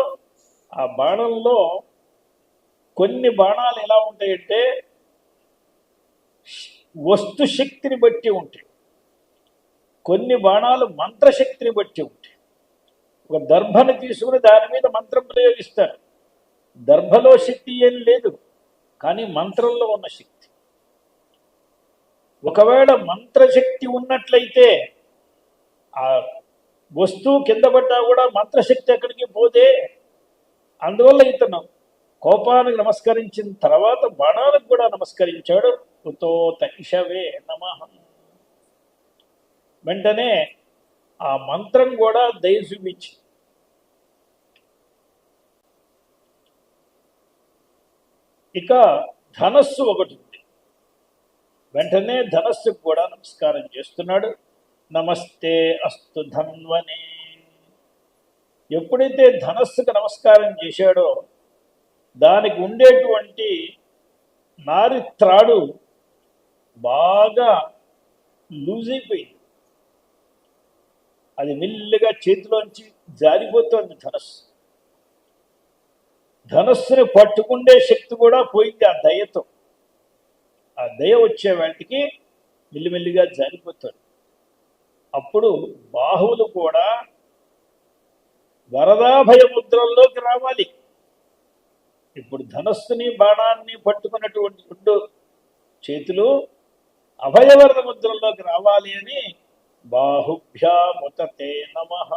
ఆ బాణంలో కొన్ని బాణాలు ఎలా ఉంటాయంటే వస్తు శక్తిని బట్టి ఉంటాయి, కొన్ని బాణాలు మంత్రశక్తిని బట్టి ఉంటాయి. ఒక దర్భను తీసుకుని దాని మీద మంత్రం ప్రయోగిస్తారు. దర్భలో శక్తి ఏం లేదు, కానీ మంత్రంలో ఉన్న శక్తి. ఒకవేళ మంత్రశక్తి ఉన్నట్లయితే ఆ వస్తువు కింద పడ్డా కూడా మంత్రశక్తి ఎక్కడికి పోతే, అందువల్ల ఇతను కోపానికి నమస్కరించిన తర్వాత బాణాలకు కూడా నమస్కరించాడు. ఉతోత ఇషవే నమః. వెంటనే ఆ మంత్రం కూడా దయ చూపించి ఇక ధనస్సు ఒకటి ఉంది. వెంటనే ధనస్సుకు కూడా నమస్కారం చేస్తున్నాడు. నమస్తే అస్తు ధన్వనే. ఎప్పుడైతే ధనస్సుకు నమస్కారం చేశాడో దానికి ఉండేటువంటి నారి త్రాడు బాగా లూజ్ అయిపోయింది. అది మెల్లిగా చేతిలోంచి జారిపోతుంది ధనస్సుని పట్టుకుండే శక్తి కూడా పోయింది ఆ దయతో. ఆ దయ వచ్చే వాటికి మెల్లిమెల్లిగా జారిపోతుంది. అప్పుడు బాహువులు కూడా వరదాభయ ముద్రల్లోకి రావాలి. ఇప్పుడు ధనస్సుని బాణాన్ని పట్టుకున్నటువంటి రెండు చేతులు అభయవరద ముద్రల్లోకి రావాలి అని బాహుభ్యాముతతే నమః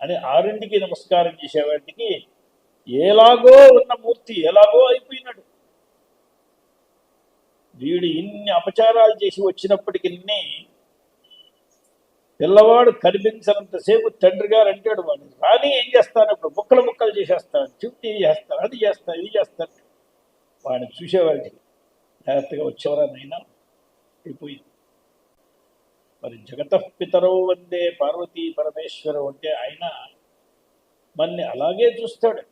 అని ఆరింటికి నమస్కారం చేసేవాటికి ఎలాగో ఉన్న మూర్తి ఎలాగో అయిపోయినాడు. వీడు ఇన్ని అపచారాలు చేసి వచ్చినప్పటికీ పిల్లవాడు కనిపించినంతసేపు తండ్రి గారు అంటాడు, వాడు రాని ఏం చేస్తాను, ఇప్పుడు ముక్కలు ముక్కలు చేసేస్తాను, చుట్టి చేస్తాను, అది చేస్తాను, ఇది చేస్తాను. వాడిని చూసేవాడికి జాగ్రత్తగా వచ్చేవారనైనా అయిపోయింది. మరి జగతఃపితరో వందే పార్వతీ పరమేశ్వరం అంటే ఆయన మన్ని అలాగే చూస్తాడు.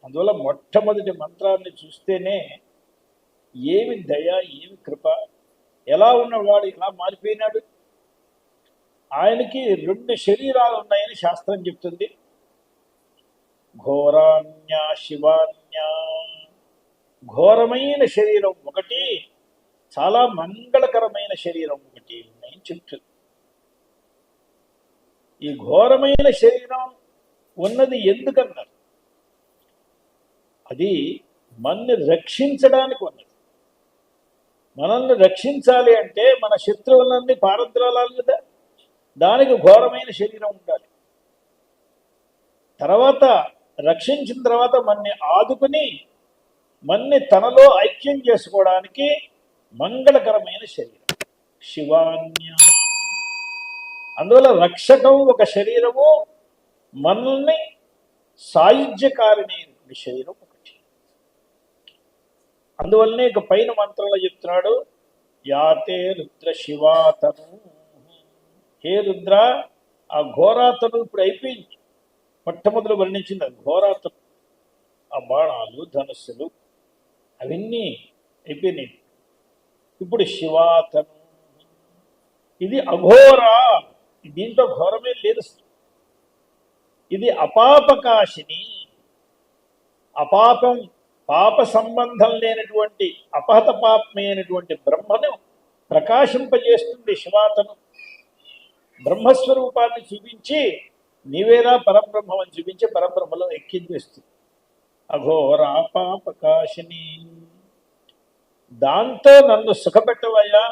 అందువల్ల మొట్టమొదటి మంత్రాన్ని చూస్తేనే ఏమి దయ, ఏమి కృప, ఎలా ఉన్నవాడు ఎలా మారిపోయినాడు. ఆయనకి రెండు శరీరాలు ఉన్నాయని శాస్త్రం చెప్తుంది. ఘోరాన్యా శివాన్యా, ఘోరమైన శరీరం ఒకటి, చాలా మంగళకరమైన శరీరం ఒకటి ఉన్నాయని చెప్తుంది. ఈ ఘోరమైన శరీరం ఉన్నది ఎందుకన్నారు? అది మనల్ని రక్షించడానికి ఉన్నది. మనల్ని రక్షించాలి అంటే మన శత్రువులన్నీ పారద్రోలాలి కదా, దానికి ఘోరమైన శరీరం ఉండాలి. తర్వాత రక్షించిన తర్వాత మన్ని ఆదుకుని మన్ని తనలో ఐక్యం చేసుకోవడానికి మంగళకరమైన శరీరం శివాన్య. అందువల్ల రక్షకం ఒక శరీరము, మనల్ని సాయుధ్యకారిణి శరీరం ఒకటి. అందువల్లనే ఇక పైన మంత్రంలో చెప్తున్నాడు, యాతే రుద్ర శివాతను. హే రుద్ర, ఆ ఘోరాతను ఇప్పుడు అయిపోయింది. మొట్టమొదలు వర్ణించింది ఆ ఘోరాతను. ఆ బాణాలు, ధనుస్సులు అవన్నీ అయిపోయినాయి. ఇప్పుడు శివాతను, ఇది అఘోర. దీంట్లో ఘోరమే లేదు. ఇది అపాపకాశిని, అపాపం, పాప సంబంధం లేనటువంటి అపహత పాపమైనటువంటి బ్రహ్మను ప్రకాశింపజేస్తుంది శివాతను. బ్రహ్మస్వరూపాన్ని చూపించి నీవేరా పరబ్రహ్మం అని చూపించి పరబ్రహ్మలో ఎక్కించేస్తుంది. అఘోరాపాపకాశిని, దాంతో నన్ను సుఖపెట్టవయ్యా.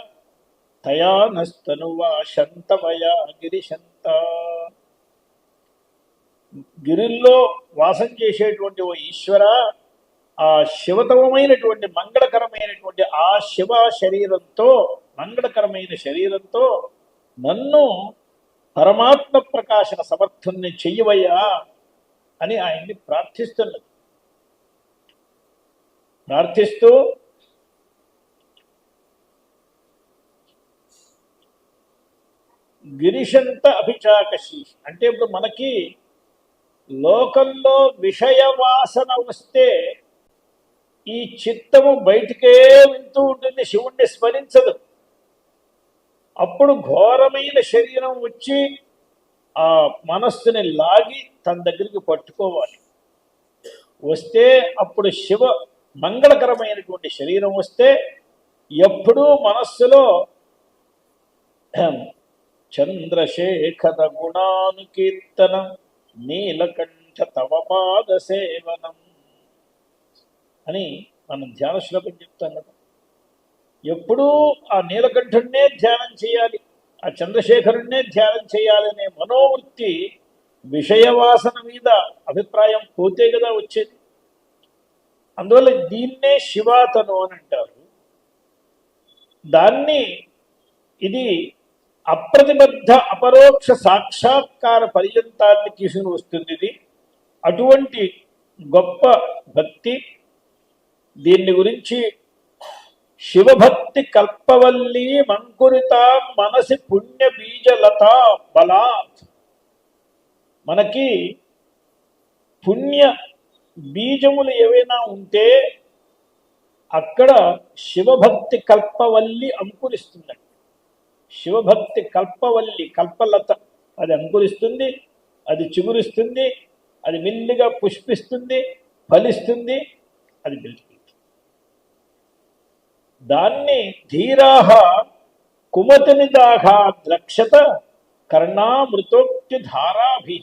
తయా నస్తనువా శంతవయా గిరిశంత, గిరిల్లో వాసం చేసేటువంటి ఓ ఈశ్వర, ఆ శివతమమైనటువంటి మంగళకరమైనటువంటి ఆ శివ శరీరంతో, మంగళకరమైన శరీరంతో నన్ను పరమాత్మ ప్రకాశన సమర్థుల్ని చెయ్యవయ్యా అని ఆయన్ని ప్రార్థిస్తున్నది. ప్రార్థిస్తూ గిరిశంత అభిచాకశి అంటే ఇప్పుడు మనకి లోకంలో విషయ వాసన వస్తే ఈ చిత్తము బయటికే వింటూ ఉంటుంది, శివుణ్ణి స్మరించదు. అప్పుడు ఘోరమైన శరీరం వచ్చి ఆ మనస్సుని లాగి తన దగ్గరికి పట్టుకోవాలి. వస్తే అప్పుడు శివ మంగళకరమైనటువంటి శరీరం వస్తే ఎప్పుడూ మనస్సులో చంద్రశేఖర గుణానుకీర్తనం నీలకంఠ తవ పాద సేవనం అని మనం ధ్యాన శ్లోకం చెప్తాం కదా. ఎప్పుడూ ఆ నీలకంఠుడినే ధ్యానం చేయాలి, ఆ చంద్రశేఖరుణ్ణే ధ్యానం చేయాలనే మనోవృత్తి విషయవాసన మీద అభిప్రాయం పోతే కదా వచ్చేది. అందువల్ల దీన్నే శివాతను అని అంటారు. దాన్ని ఇది అప్రతిబద్ధ అపరోక్ష సాక్షాత్కార పర్యంతాన్ని తీసుకుని వస్తుంది. ఇది అటువంటి గొప్ప భక్తి. దీన్ని గురించి శివభక్తి కల్పవల్లి మంకురిత మనసి పుణ్య బీజలత బలాత్, మనకి పుణ్య బీజములు ఏవైనా ఉంటే అక్కడ శివభక్తి కల్పవల్లి అంకురిస్తుందండి. శివభక్తి కల్పవల్లి, కల్పలత అది అంకురిస్తుంది, అది చిగురిస్తుంది, అది మెల్లిగా పుష్పిస్తుంది, ఫలిస్తుంది, అది వెళ్తుంది. దాన్ని ధీరాహ కుమతిని దాహా ద్రక్షత కర్ణామృతోక్తి ధారాభి.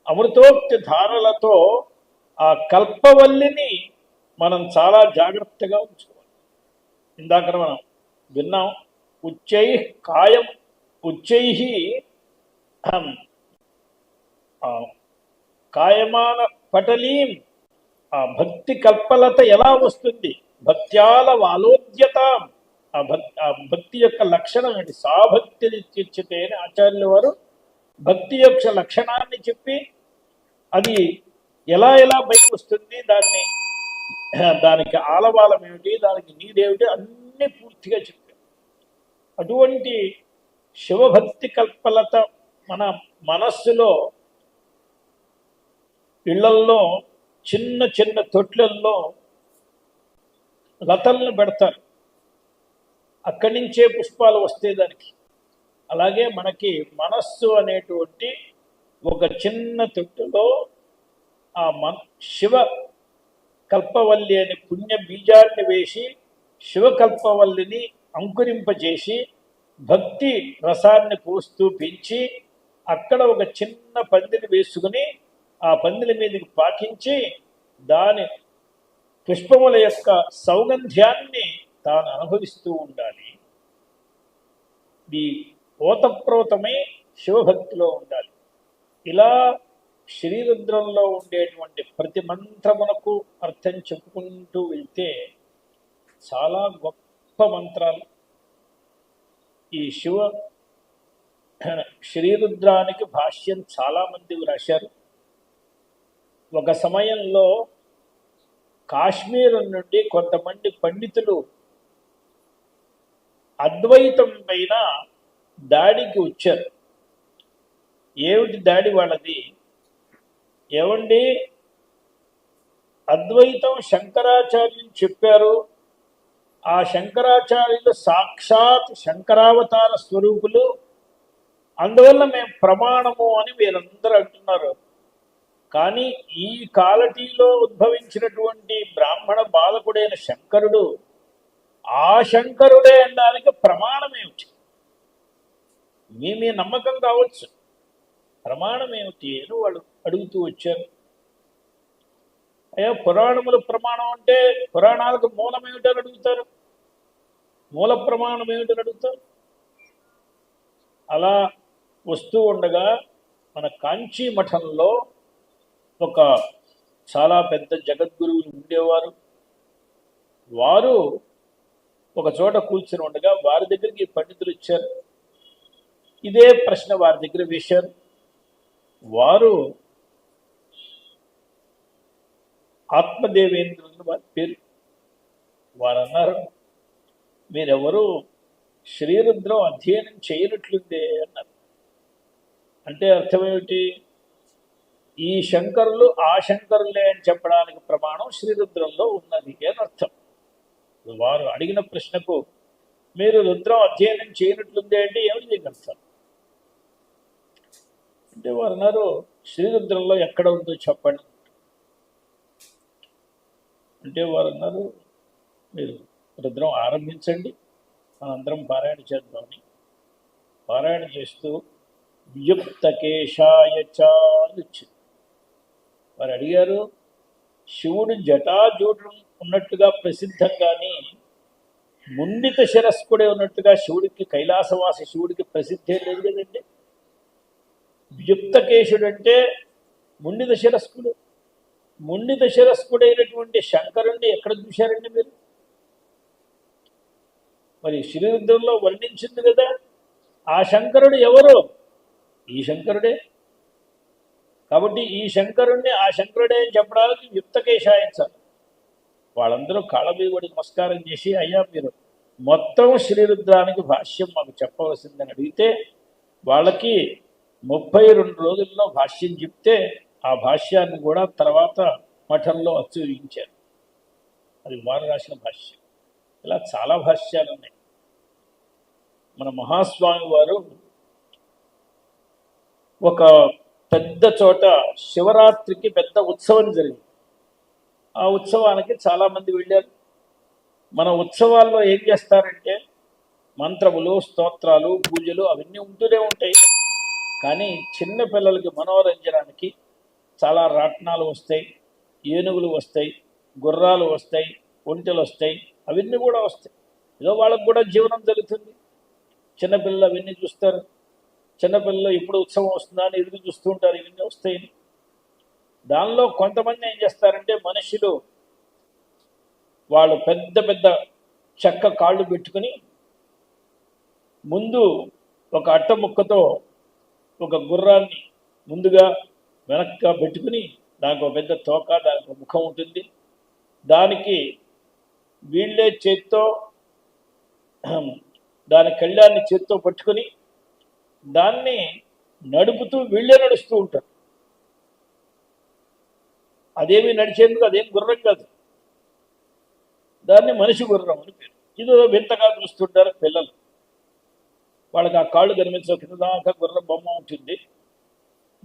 అమృతోక్తి ధారలతో ఆ కల్పవల్లిని మనం చాలా జాగ్రత్తగా ఉంచుకోవాలి. ఇందాక మనం విన్నాం, ఉచ్చై కాయం ఉచ్చై కాయమాన పటలీం. ఆ భక్తి కల్పలత ఎలా వస్తుంది? భక్త్యాల వాలోద్యత. ఆ భక్తి యొక్క లక్షణం ఏంటి? సాభక్తిని తీర్చితే అని ఆచార్యుల వారు భక్తి యొక్క లక్షణాన్ని చెప్పి అది ఎలా ఎలా బయటకు వస్తుంది, దానికి ఆలవాలం ఏమిటి, దానికి నీడేమిటి, అన్ని పూర్తిగా చెప్పారు. అటువంటి శివభక్తి కల్పలత మన మనస్సులో, ఇళ్లల్లో చిన్న చిన్న తొట్లల్లో లతలను పెడతారు, అక్కడి నుంచే పుష్పాలు వస్తాయి దానికి. అలాగే మనకి మనస్సు అనేటువంటి ఒక చిన్న తొట్టులో ఆ శివ కల్పవల్లి అనే పుణ్య బీజాన్ని వేసి శివకల్పవల్లిని అంకురింపజేసి భక్తి రసాన్ని పోస్తూ పెంచి అక్కడ ఒక చిన్న పందిని వేసుకుని ఆ పందిల మీదకి పాకించి దాని పుష్పముల యొక్క సౌగంధ్యాన్ని తాను అనుభవిస్తూ ఉండాలి. ఈ ఓతప్రోతమై శివభక్తిలో ఉండాలి. ఇలా శ్రీరుద్రంలో ఉండేటువంటి ప్రతి మంత్రమునకు అర్థం చెప్పుకుంటూ వెళ్తే చాలా గొప్ప మంత్రాలు. ఈ శ్రీరుద్రానికి భాష్యం చాలామంది రాశారు. ఒక సమయంలో కాశ్మీరం నుండి కొంతమంది పండితులు అద్వైతం పైన దాడికి వచ్చారు. ఏమిటి దాడి వాళ్ళది? ఏమండి, అద్వైతం శంకరాచార్యులు చెప్పారు, ఆ శంకరాచార్యులు సాక్షాత్ శంకరావతార స్వరూపులు, అందువల్ల మేము ప్రమాణము అని వీరందరూ అంటున్నారు. కానీ ఈ కాలటీలో ఉద్భవించినటువంటి బ్రాహ్మణ బాలకుడైన శంకరుడు ఆ శంకరుడే అనడానికి ప్రమాణం ఏమిటి? మీ నమ్మకం కావచ్చు, ప్రమాణం ఏమిటి అని వాళ్ళు అడుగుతూ వచ్చారు. అయ్యా, పురాణముల ప్రమాణం అంటే పురాణాలకు మూలం ఏమిటని అడుగుతారు, మూల ప్రమాణం ఏమిటని అడుగుతారు. అలా వస్తూ ఉండగా మన కాంచీ మఠంలో ఒక చాలా పెద్ద జగద్గురువులు ఉండేవారు. వారు ఒక చోట కూర్చుని ఉండగా వారి దగ్గరికి పండితులు ఇచ్చారు. ఇదే ప్రశ్న వారి దగ్గర వేశారు. వారు ఆత్మదేవేంద్రులు వారి పేరు. వారు అన్నారు, మీరెవరు శ్రీరుద్రం అధ్యయనం చేయనట్లుందే అన్నారు. అంటే అర్థమేమిటి? ఈ శంకరులు ఆ శంకరులే అని చెప్పడానికి ప్రమాణం శ్రీరుద్రంలో ఉన్నది అని అర్థం. వారు అడిగిన ప్రశ్నకు మీరు రుద్రం అధ్యయనం చేయనట్లుందే అంటే ఏమిటి దీనికి అర్థం? అంటే వారు అన్నారు, శ్రీరుద్రంలో ఎక్కడ ఉందో చెప్పండి. అంటే వారు అన్నారు, మీరు రుద్రం ఆరంభించండి, మనందరం పారాయణ చేద్దామని. పారాయణ చేస్తూ వియుక్తకేశాయ వచ్చింది. వారు అడిగారు, శివుడు జటాజూటం ఉన్నట్టుగా ప్రసిద్ధం, కానీ ముండిత శిరస్కుడే ఉన్నట్టుగా శివుడికి, కైలాసవాసి శివుడికి ప్రసిద్ధే లేదు కదండి. వియుక్తకేశుడు అంటే ముండిత శిరస్కుడు. ముండిత శిరస్కుడైనటువంటి శంకరుణ్ణి ఎక్కడ చూశారండి మీరు? మరి శ్రీరుద్రంలో వర్ణించింది కదా. ఆ శంకరుడు ఎవరు? ఈ శంకరుడే. కాబట్టి ఈ శంకరుణ్ణి ఆ శంకరుడే అని చెప్పడానికి యుక్తకేశాయించాలి. వాళ్ళందరూ కాళ్ళబీగుడి నమస్కారం చేసి, అయ్యా మీరు మొత్తం శ్రీరుద్రానికి భాష్యం మాకు చెప్పవలసిందని అడిగితే వాళ్ళకి 32 రోజుల్లో భాష్యం చెప్తే ఆ భాష్యాన్ని కూడా తర్వాత మఠంలో అచ్చయించారు. అది వారు రాసిన భాష్యం. ఇలా చాలా భాష్యాలు ఉన్నాయి. మన మహాస్వామి వారు ఒక పెద్ద చోట శివరాత్రికి పెద్ద ఉత్సవం జరిగింది. ఆ ఉత్సవానికి చాలామంది వెళ్ళారు. మన ఉత్సవాల్లో ఏం చేస్తారంటే మంత్రములు, స్తోత్రాలు, పూజలు అవన్నీ ఉంటూనే ఉంటాయి. కానీ చిన్న పిల్లలకి మనోరంజనానికి చాలా రాట్నాలు వస్తాయి, ఏనుగులు వస్తాయి, గుర్రాలు వస్తాయి, ఒంటెలు వస్తాయి, అవన్నీ కూడా వస్తాయి. ఏదో వాళ్ళకు కూడా జీవనం జరుగుతుంది. చిన్నపిల్లలు అవన్నీ చూస్తారు. చిన్నపిల్లలు ఎప్పుడు ఉత్సవం వస్తుందా అని ఎదురు చూస్తూ ఉంటారు. ఇవన్నీ వస్తాయని. దానిలో కొంతమంది ఏం చేస్తారంటే మనుషులు వాళ్ళు పెద్ద పెద్ద చెక్క కాళ్ళు పెట్టుకుని ముందు ఒక అట్ట ముక్కతో ఒక గుర్రాన్ని ముందుగా వెనక్గా పెట్టుకుని దానికి ఒక పెద్ద తోక, దానికి ఒక ముఖం ఉంటుంది. దానికి వీళ్ళే చేత్తో దాని కళ్యాణ్ని చేత్తో పట్టుకుని దాన్ని నడుపుతూ వీళ్ళే నడుస్తూ ఉంటారు. అదేమి నడిచేందుకు అదేం గుర్రం కాదు, దాన్ని మనిషి గుర్రం అని పేరు. ఇదో వింతగా చూస్తుంటారు పిల్లలు. వాళ్ళకి ఆ కాళ్ళు కనిపించవు, కింద దాకా గుర్రం బొమ్మ ఉంటుంది.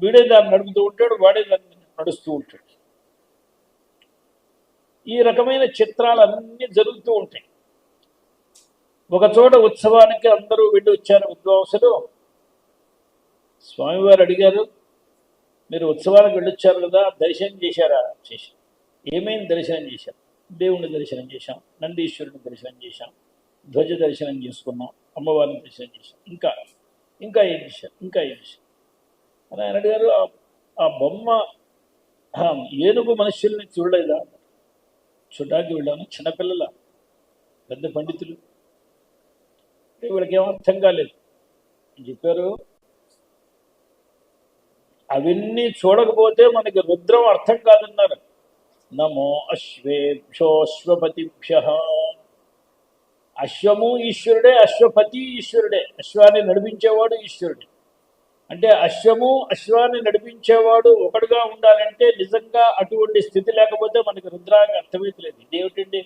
వీడే దాన్ని నడుపుతూ ఉంటాడు, వాడే దాన్ని నడుస్తూ ఉంటాడు. ఈ రకమైన చిత్రాలన్నీ జరుగుతూ ఉంటాయి. ఒకచోట ఉత్సవానికి అందరూ వెళ్ళి వచ్చారు విద్వాంసులు. స్వామివారు అడిగారు, మీరు ఉత్సవానికి వెళ్ళొచ్చారు కదా, దర్శనం చేశారా? చేశాం. ఏమేమి దర్శనం చేశారు? దేవుని దర్శనం చేశాం, నందీశ్వరుని దర్శనం చేశాం, ధ్వజ దర్శనం చేసుకున్నాం, అమ్మవారిని దర్శనం చేశాం, ఇంకా ఏం చేశారు, ఇంకా ఏం చేశారు అని ఆయన అడిగారు. ఆ బొమ్మ ఏనుగు మనుష్యుల్ని చూడలేదా? చూడడానికి వెళ్ళాను. చిన్నపిల్లల, పెద్ద పండితులు, వీళ్ళకి ఏమర్థం కాలేదు చెప్పారు. అవన్నీ చూడకపోతే మనకి రుద్రం అర్థం కాదన్నారు. నమో అశ్వేభ్యోశ్వపతిభ్య. అశ్వము ఈశ్వరుడే, అశ్వపతి ఈశ్వరుడే. అశ్వాన్ని నడిపించేవాడు ఈశ్వరుడే. అంటే అశ్వాన్ని నడిపించేవాడు ఒకడుగా ఉండాలంటే నిజంగా అటువంటి స్థితి లేకపోతే మనకి రుద్రానికి అర్థమైతలేదు. ఇదేమిటండి,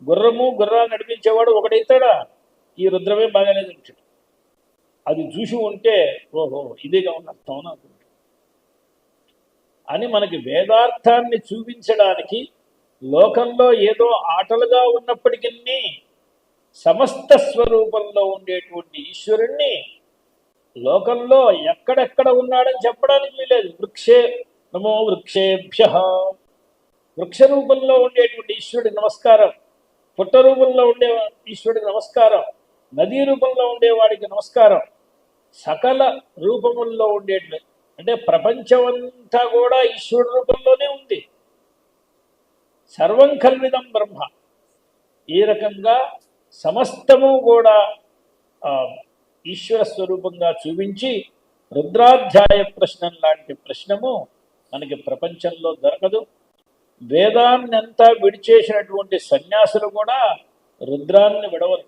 గుర్రాన్ని నడిపించేవాడు ఒకడైతాడా? ఈ రుద్రమే బాగాలేదు అంటాడు. అది చూసి ఉంటే ఓహో ఇదేగా ఉన్న అర్థం అనుకుంటాడు అని మనకి వేదార్థాన్ని చూపించడానికి లోకంలో ఏదో ఆటలుగా ఉన్నప్పటికీ సమస్త స్వరూపంలో ఉండేటువంటి ఈశ్వరుణ్ణి లోకంలో ఎక్కడెక్కడ ఉన్నాడని చెప్పడానికి వీలేదు. నమో వృక్షేభ్య. వృక్ష రూపంలో ఉండేటువంటి ఈశ్వరుడికి నమస్కారం, పుట్ట రూపంలో ఉండే ఈశ్వరుడికి నమస్కారం, నదీ రూపంలో ఉండేవాడికి నమస్కారం, సకల రూపముల్లో ఉండేటువంటి అంటే ప్రపంచమంతా కూడా ఈశ్వరుడు రూపంలోనే ఉంది. సర్వం కల్విదం బ్రహ్మ. ఈ రకంగా సమస్తము కూడా ఈశ్వర స్వరూపంగా చూపించి రుద్రాధ్యాయ ప్రశ్నం లాంటి ప్రశ్నము మనకి ప్రపంచంలో దొరకదు. వేదాన్నంతా విడిచేసినటువంటి సన్యాసులు కూడా రుద్రాన్ని విడవరు,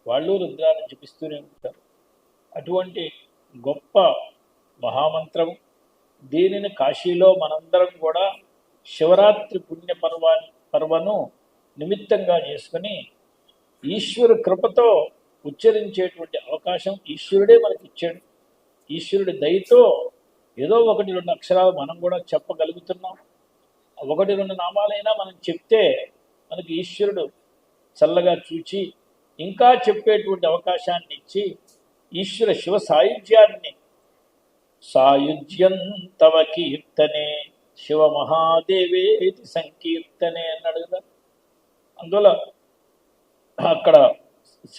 వాళ్ళు రుద్రాన్ని జపిస్తూనే ఉంటారు. అటువంటి గొప్ప మహామంత్రము. దీనిని కాశీలో మనందరం కూడా శివరాత్రి పుణ్య పర్వను నిమిత్తంగా చేసుకుని ఈశ్వరు కృపతో ఉచ్చరించేటువంటి అవకాశం ఈశ్వరుడే మనకి ఇచ్చాడు. ఈశ్వరుడి దయతో ఏదో 1-2 అక్షరాలు మనం కూడా చెప్పగలుగుతున్నాం. 1-2 నామాలైనా మనం చెప్తే మనకి ఈశ్వరుడు చల్లగా చూచి ఇంకా చెప్పేటువంటి అవకాశాన్ని ఇచ్చి ఈశ్వర శివ సాయుజ్యం తవ కీర్తనే శివ మహాదేవేతి సంకీర్తనే అన్నాడు కదా. అందువల్ల అక్కడ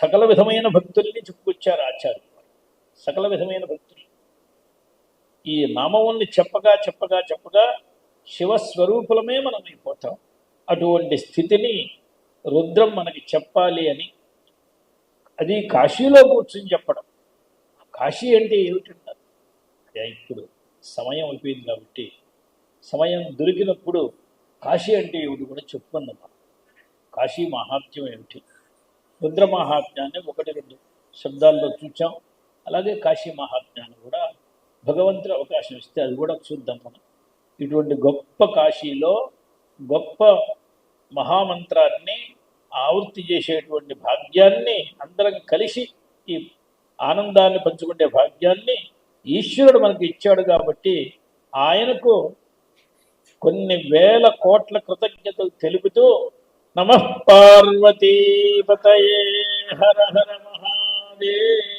సకల విధమైన భక్తుల్ని చెప్పుకొచ్చారు ఆచార్యులు. సకల విధమైన భక్తులు ఈ నామముల్ని చెప్పగా చెప్పగా చెప్పగా శివస్వరూపులమే మనం అయిపోతాం. అటువంటి స్థితిని రుద్రం మనకి చెప్పాలి అని అది కాశీలో కూర్చొని చెప్పడం. కాశీ అంటే ఏమిటంటారు? ఇప్పుడు సమయం అయిపోయింది కాబట్టి సమయం దొరికినప్పుడు కాశీ అంటే ఏమిటి కూడా చెప్పుకుందాం. కాశీ మహాత్మ్యం ఏమిటి, రుద్ర మహాత్మ్యాన్ని 1-2 శబ్దాల్లో చూచాం. అలాగే కాశీ మహాత్మ్యాన్ని కూడా భగవంతుడు అవకాశం ఇస్తే అది కూడా చూద్దాం మనం. ఇటువంటి గొప్ప కాశీలో గొప్ప మహామంత్రాన్ని ఆవృత్తి చేసేటువంటి భాగ్యాన్ని, అందరం కలిసి ఈ ఆనందాన్ని పంచుకునే భాగ్యాన్ని ఈశ్వరుడు మనకి ఇచ్చాడు. కాబట్టి ఆయనకు కొన్ని వేల కోట్ల కృతజ్ఞతలు తెలుపుతూ నమః పార్వతీపతయే హర హర మహాదేవ.